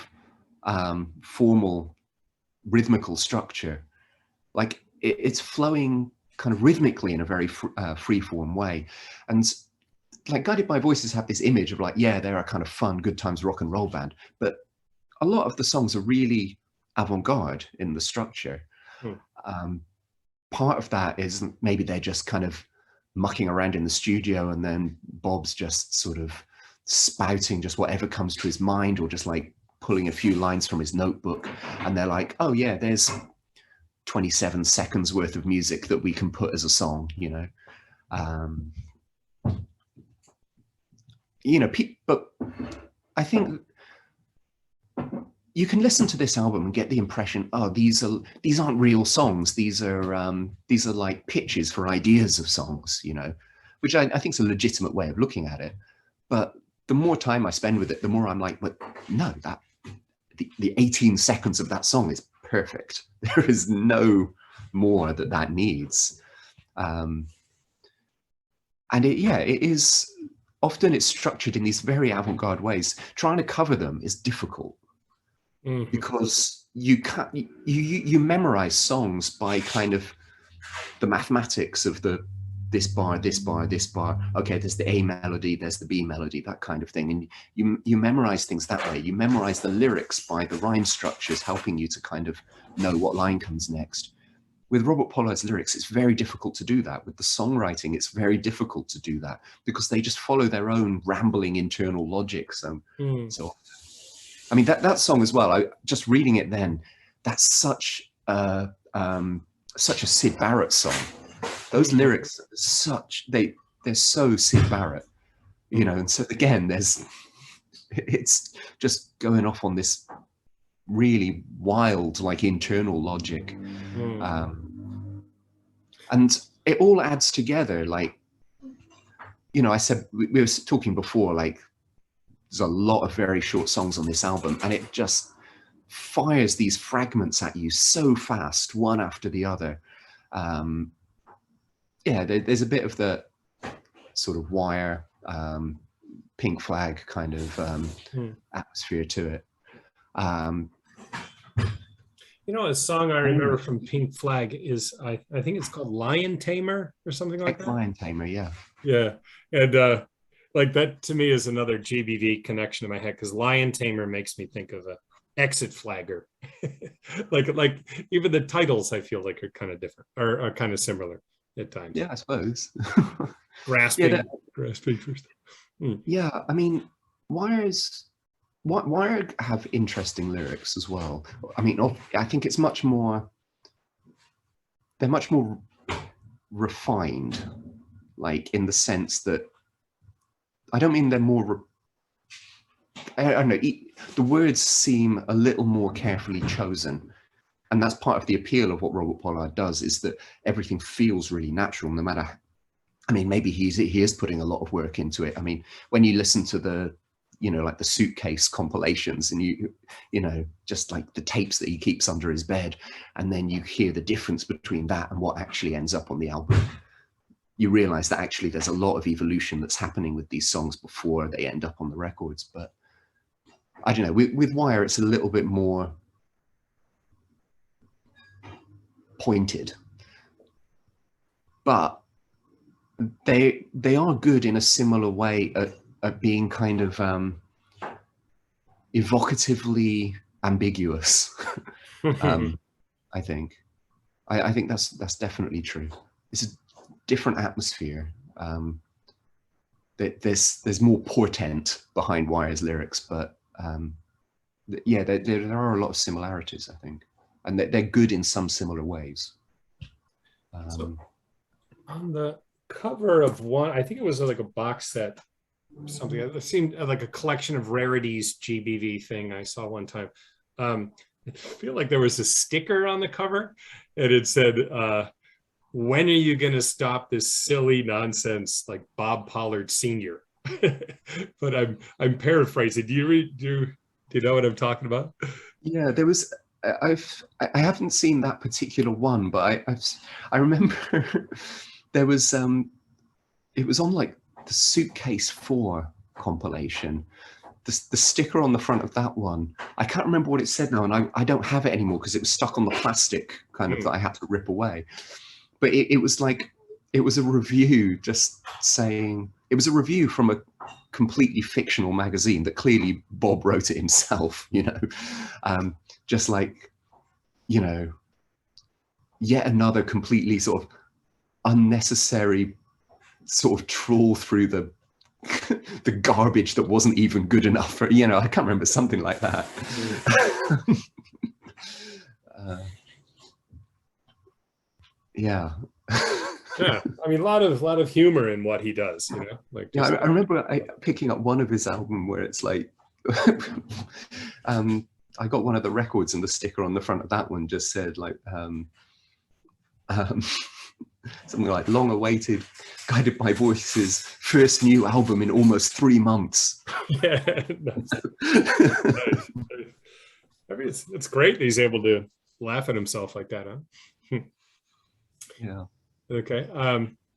S2: formal rhythmical structure. Like it's flowing kind of rhythmically in a very free-form way. And like Guided by Voices have this image of like, yeah, they're a kind of fun, good times rock and roll band, but a lot of the songs are really avant-garde in the structure. Part of that is maybe they're just kind of mucking around in the studio, and then Bob's just sort of spouting just whatever comes to his mind, or just like pulling a few lines from his notebook, and they're like, oh yeah, there's 27 seconds worth of music that we can put as a song, but I think you can listen to this album and get the impression, oh, these aren't real songs. These are like pitches for ideas of songs, which I think is a legitimate way of looking at it. But the more time I spend with it, the more I'm like, but no, the 18 seconds of that song is perfect. There is no more that needs. And it is often it's structured in these very avant-garde ways. Trying to cover them is difficult because you can't, you memorize songs by kind of the mathematics of the this bar, this bar, this bar. Okay, there's the A melody, there's the B melody, that kind of thing. And you memorize things that way. You memorize the lyrics by the rhyme structures, helping you to kind of know what line comes next. With Robert Pollard's lyrics, it's very difficult to do that. With the songwriting, it's very difficult to do that because they just follow their own rambling internal logic. So I mean, that song as well, just reading it then, that's such a Syd Barrett song. Those lyrics are they're so Syd Barrett, you know, and so again, it's just going off on this really wild, like, internal logic. And it all adds together, like, you know, I said, we were talking before, like, there's a lot of very short songs on this album, and it just fires these fragments at you so fast, one after the other. Yeah, there's a bit of the sort of Wire, Pink Flag kind of atmosphere to it.
S1: You know, a song I remember from Pink Flag is, I think it's called Lion Tamer or something like that.
S2: Lion Tamer, yeah.
S1: Yeah, and like that to me is another GBV connection in my head, because Lion Tamer makes me think of a Exit Flagger. like even the titles I feel like are kind of different, or are kind of similar at times.
S2: Yeah, I suppose.
S1: Grasping first.
S2: Yeah, I mean, Wire have interesting lyrics as well. I mean, I think it's much more, they're much more refined, like, in the sense that, I don't mean they're more, I don't know, the words seem a little more carefully chosen. And that's part of the appeal of what Robert Pollard does, is that everything feels really natural, no matter, I mean, maybe he is putting a lot of work into it. I mean, when you listen to the, you know, like the Suitcase compilations, and you know, just like the tapes that he keeps under his bed, and then you hear the difference between that and what actually ends up on the album, you realize that actually there's a lot of evolution that's happening with these songs before they end up on the records. But I don't know, with Wire, it's a little bit more pointed, but they are good in a similar way at being kind of evocatively ambiguous. I think that's definitely true. It's a different atmosphere. There's more portent behind Wire's lyrics, but yeah, there are a lot of similarities, I think, and they're good in some similar ways.
S1: So on the cover of one, I think it was like a box set, something, it seemed like a collection of rarities GBV thing I saw one time. I feel like there was a sticker on the cover, and it said, when are you going to stop this silly nonsense, like Bob Pollard Sr.? But I'm paraphrasing. Do you know what I'm talking about? Yeah,
S2: there was, I haven't seen that particular one, but I remember there was, it was on like the Suitcase 4 compilation. The sticker on the front of that one, I can't remember what it said now, and I don't have it anymore because it was stuck on the plastic kind of that I had to rip away. But it was like, it was a review just saying, it was a review from a completely fictional magazine that clearly Bob wrote it himself, you know, just like, you know, yet another completely sort of unnecessary sort of trawl through the the garbage that wasn't even good enough for, you know, I can't remember, something like that. Yeah.
S1: Yeah, I mean, a lot of humor in what he does, you know. Like,
S2: yeah, I remember picking up one of his album where it's like, I got one of the records, and the sticker on the front of that one just said like, something like "long-awaited, guided by voices, first new album in almost 3 months."
S1: Yeah, nice. I mean, it's great that he's able to laugh at himself like that, huh?
S2: Yeah.
S1: Okay.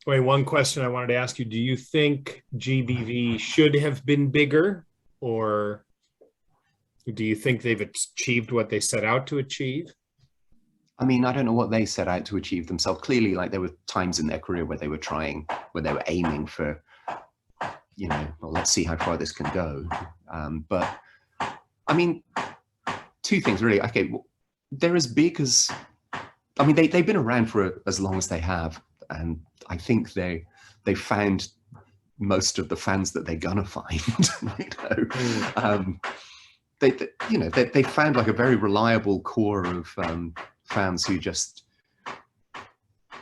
S1: Wait, one question I wanted to ask you. Do you think GBV should have been bigger, or do you think they've achieved what they set out to achieve?
S2: I mean, I don't know what they set out to achieve themselves. Clearly, like there were times in their career where they were aiming for, well, let's see how far this can go. But I mean, two things really. Okay, they're as big as, I mean, they've been around for as long as they have, and I think they found most of the fans that they're gonna find. They found like a very reliable core of fans who just,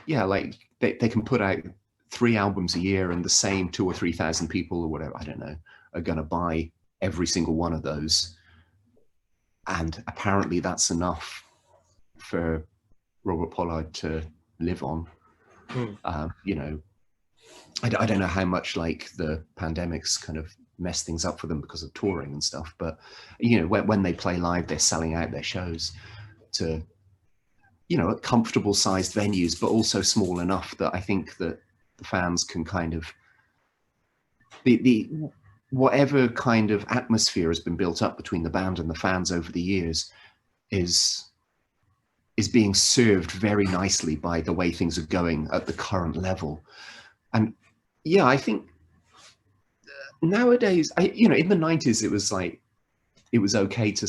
S2: like they can put out 3 albums a year, and the same 2,000 or 3,000 people or whatever, I don't know, are gonna buy every single one of those. And apparently that's enough for Robert Pollard to live on. I don't know how much like the pandemic's kind of messed things up for them because of touring and stuff, but when they play live, they're selling out their shows to at comfortable sized venues, but also small enough that I think that the fans can kind of the whatever kind of atmosphere has been built up between the band and the fans over the years is being served very nicely by the way things are going at the current level. And yeah, I think nowadays, in the 90s, it was like, it was okay to,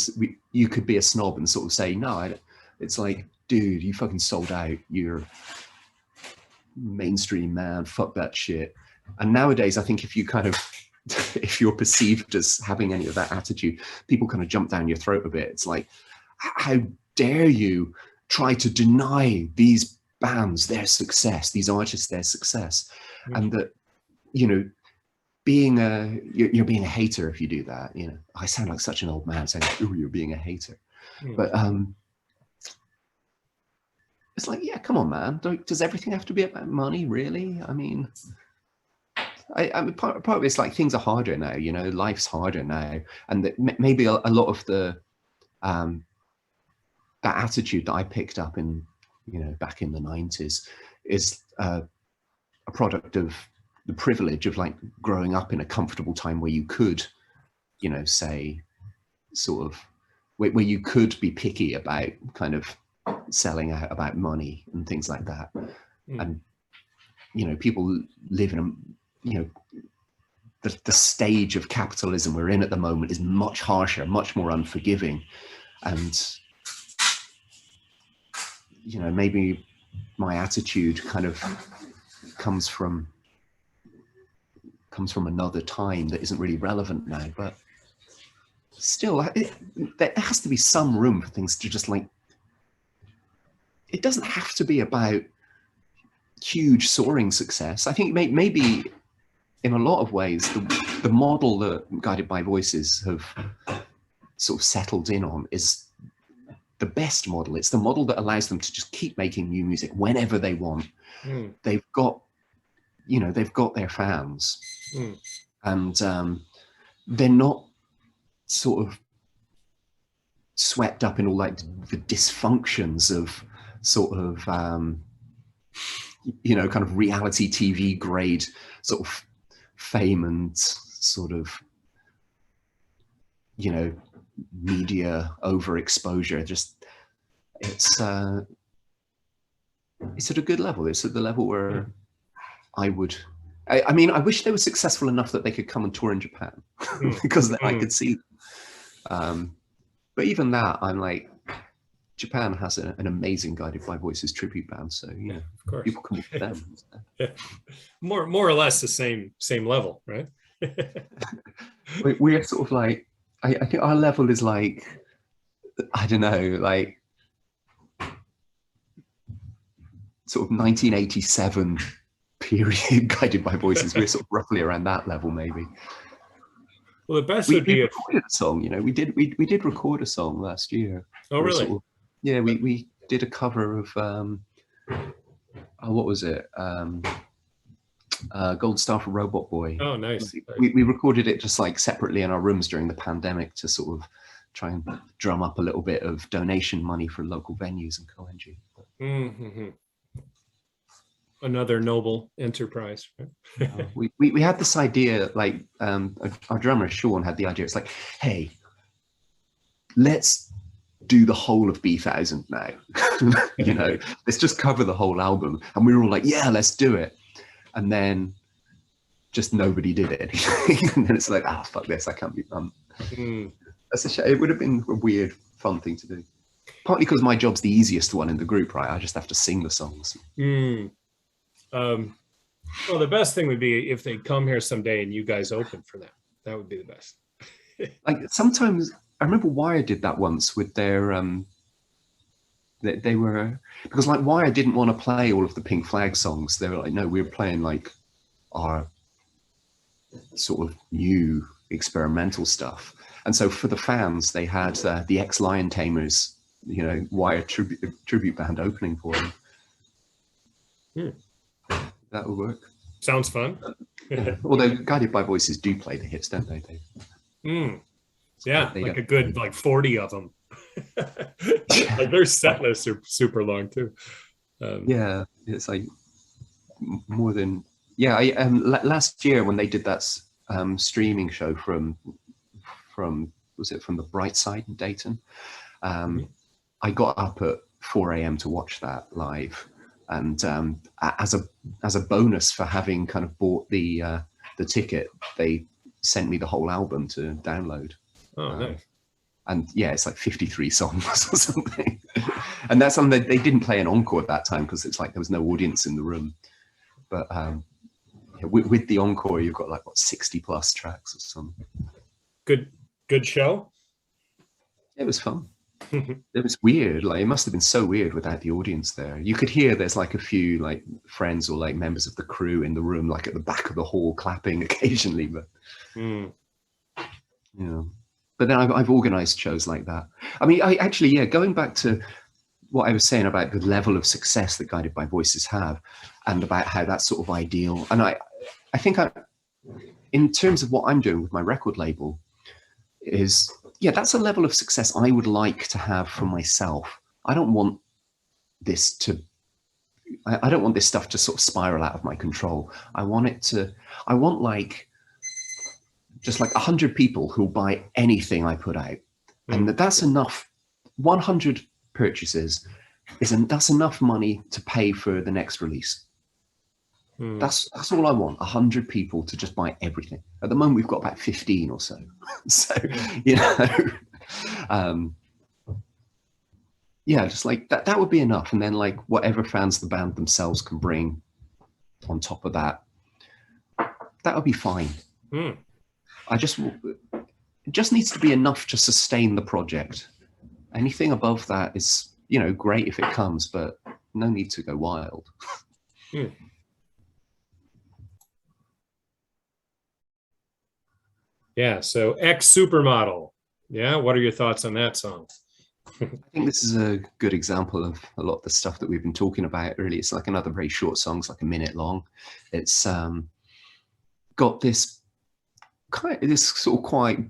S2: you could be a snob and sort of say, no, it's like, dude, you fucking sold out. You're mainstream, man, fuck that shit. And nowadays, I think if you're perceived as having any of that attitude, people kind of jump down your throat a bit. It's like, how dare you try to deny these bands their success, these artists their success. And that, you're being a hater if you do that. I sound like such an old man saying, "Ooh, you're being a hater." But it's like, yeah, come on, man. Does everything have to be about money, really? I mean, I mean, part of it's like things are harder now. Life's harder now, and that maybe a lot of the that attitude that I picked up in back in the 90s is a product of the privilege of like growing up in a comfortable time where you could say sort of where you could be picky about kind of selling out about money and things like that. And people live in the stage of capitalism we're in at the moment is much harsher, much more unforgiving. And maybe my attitude kind of comes from another time that isn't really relevant now, but still there has to be some room for things to just like, it doesn't have to be about huge soaring success. I think maybe in a lot of ways the model that Guided by Voices have sort of settled in on is the best model. It's the model that allows them to just keep making new music whenever they want. They've got their fans, and they're not sort of swept up in all like the dysfunctions of sort of kind of reality TV grade sort of fame and sort of media overexposure. Just it's at a good level. It's at the level where I mean, I wish they were successful enough that they could come and tour in Japan because then I could see them. But even that, I'm like, Japan has an amazing Guided by Voices tribute band, so
S1: of course
S2: people can watch them.
S1: Yeah. More or less the same level, right?
S2: We're sort of like, I think our level is like, I don't know, like sort of 1987 period Guided by Voices. We're sort of roughly around that level, maybe.
S1: Well, the best
S2: we
S1: would be
S2: recorded a song. We did record a song last year.
S1: Oh, really?
S2: Sort of, yeah, we did a cover of what was it? Gold Star for Robot Boy.
S1: Oh, nice.
S2: We recorded it just like separately in our rooms during the pandemic to sort of try and drum up a little bit of donation money for local venues and co-ng.
S1: Another noble enterprise. Right?
S2: We had this idea, like our drummer Sean had the idea. It's like, hey, let's do the whole of B1000 now. You know, let's just cover the whole album. And we were all like, yeah, let's do it. And then just nobody did it. And then it's like, fuck this, I can't be done. That's a shame. It would have been a weird, fun thing to do. Partly because my job's the easiest one in the group, right? I just have to sing the songs.
S1: Well, the best thing would be if they come here someday and you guys open for them. That would be the best.
S2: Like sometimes, I remember Wire did that once with their, they were, because like Wire didn't want to play all of the Pink Flag songs. They were like, no, we were playing like our sort of new experimental stuff. And so for the fans, they had the ex-Lion Tamers, you know, Wire tribute band opening for them. That would work.
S1: Sounds fun.
S2: Yeah. Although Guided by Voices do play the hits, don't they, Dave?
S1: Yeah,
S2: they
S1: like
S2: don't.
S1: a good 40 of them. Like their set lists are super long too.
S2: Yeah, it's like more than last year when they did that streaming show from was it from the Bright Side in Dayton? I got up at 4 a.m. to watch that live, and as a bonus for having kind of bought the ticket, they sent me the whole album to download.
S1: Oh, nice.
S2: And yeah, it's like 53 songs or something. And that's something they didn't play an encore at that time because it's like there was no audience in the room. But with the encore, you've got like 60 plus tracks or something.
S1: Good show.
S2: It was fun. It was weird. Like it must have been so weird without the audience there. You could hear there's like a few like friends or like members of the crew in the room, like at the back of the hall, clapping occasionally. But yeah. But then I've organized shows like that. I mean, I actually, going back to what I was saying about the level of success that Guided by Voices have, and about how that's sort of ideal. And I think in terms of what I'm doing with my record label is, that's a level of success I would like to have for myself. I don't want this stuff to sort of spiral out of my control. I want like just like 100 people who'll buy anything I put out. And that's enough. 100 purchases that's enough money to pay for the next release. That's all I want. 100 people to just buy everything. At the moment, we've got about 15 or so. So, you know, just like that would be enough. And then like whatever fans the band themselves can bring on top of that, that would be fine. It just needs to be enough to sustain the project. Anything above that is, you know, great if it comes, but no need to go wild.
S1: Yeah, so X Supermodel. Yeah, what are your thoughts on that song?
S2: I think this is a good example of a lot of the stuff that we've been talking about. Really, it's like another very short song. It's like a minute long. It's got this sort of quite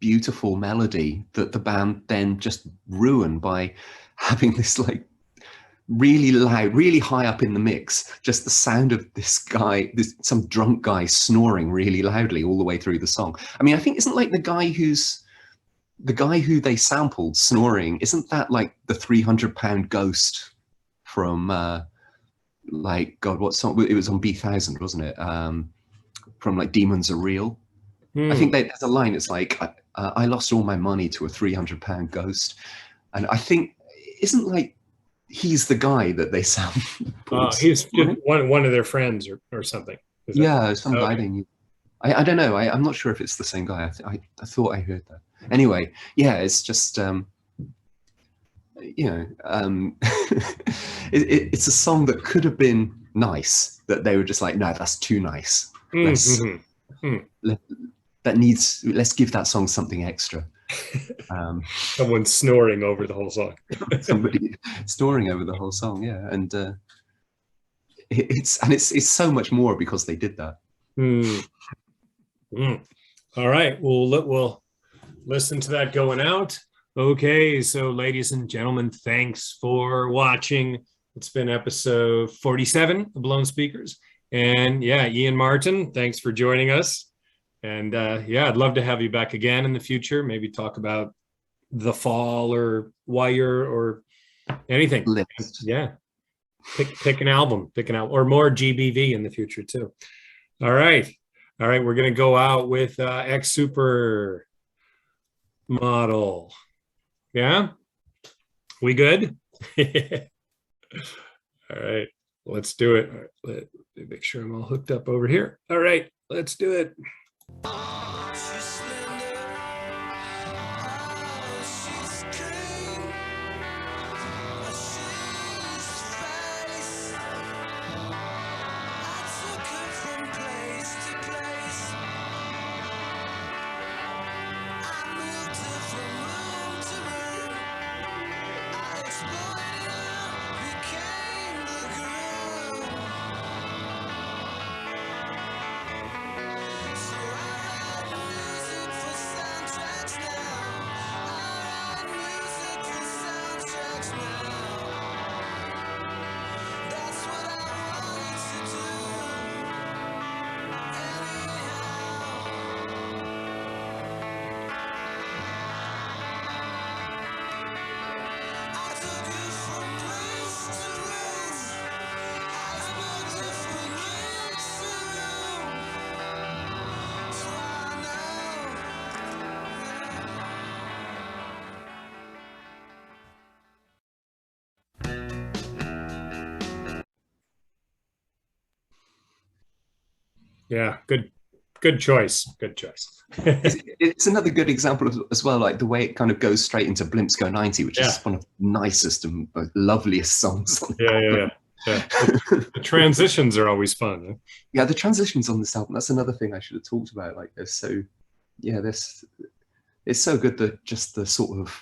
S2: beautiful melody that the band then just ruined by having this like really loud, really high up in the mix, just the sound of this guy, some drunk guy snoring really loudly all the way through the song. I mean, I think isn't like the guy who they sampled snoring, isn't that like the 300-pound ghost from like, God, what song? It was on B1000, wasn't it? From like Demons Are Real. I think there's a line, it's like, I lost all my money to a 300-pound ghost. And I think, isn't like, he's the guy that they sampled.
S1: He's one of their friends or something.
S2: Some guy they knew. I don't know. I'm not sure if it's the same guy. I thought I heard that. Anyway, it's just, it's a song that could have been nice, that they were just like, no, that's too nice. Let's give that song something extra.
S1: Someone snoring over the whole song.
S2: Somebody snoring over the whole song, and it's so much more because they did that.
S1: All right, we'll listen to that going out. Okay, so ladies and gentlemen, thanks for watching It's been episode 47 of Blown Speakers. And yeah, Ian Martin, thanks for joining us. And yeah, I'd love to have you back again in the future. Maybe talk about The Fall or Wire or anything.
S2: List.
S1: Yeah. Pick an album, or more GBV in the future too. All right. We're going to go out with X Supermodel. Yeah. We good? All right. Let's do it. All right, let me make sure I'm all hooked up over here. All right. Let's do it.
S3: She's slender, oh, she's clean, she's face. I took her from place to place. I moved her from room to room. I exploited her, became the groom. So I write music for soundtracks now. I write music for soundtracks now. That's what I wanted to do. I took you from place to room. I moved you from room to room. So I know.
S1: Yeah. Good choice. Good choice.
S2: It's another good example of, as well, like the way it kind of goes straight into Blimps Go 90, which
S1: Yeah.
S2: is one of the nicest and loveliest songs on the
S1: Yeah. The transitions are always fun. Huh?
S2: Yeah, the transitions on this album, that's another thing I should have talked about. Like they're so, yeah, it's so good that just the sort of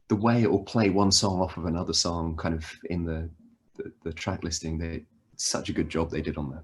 S2: the way it will play one song off of another song kind of in the track listing. It's such a good job they did on that.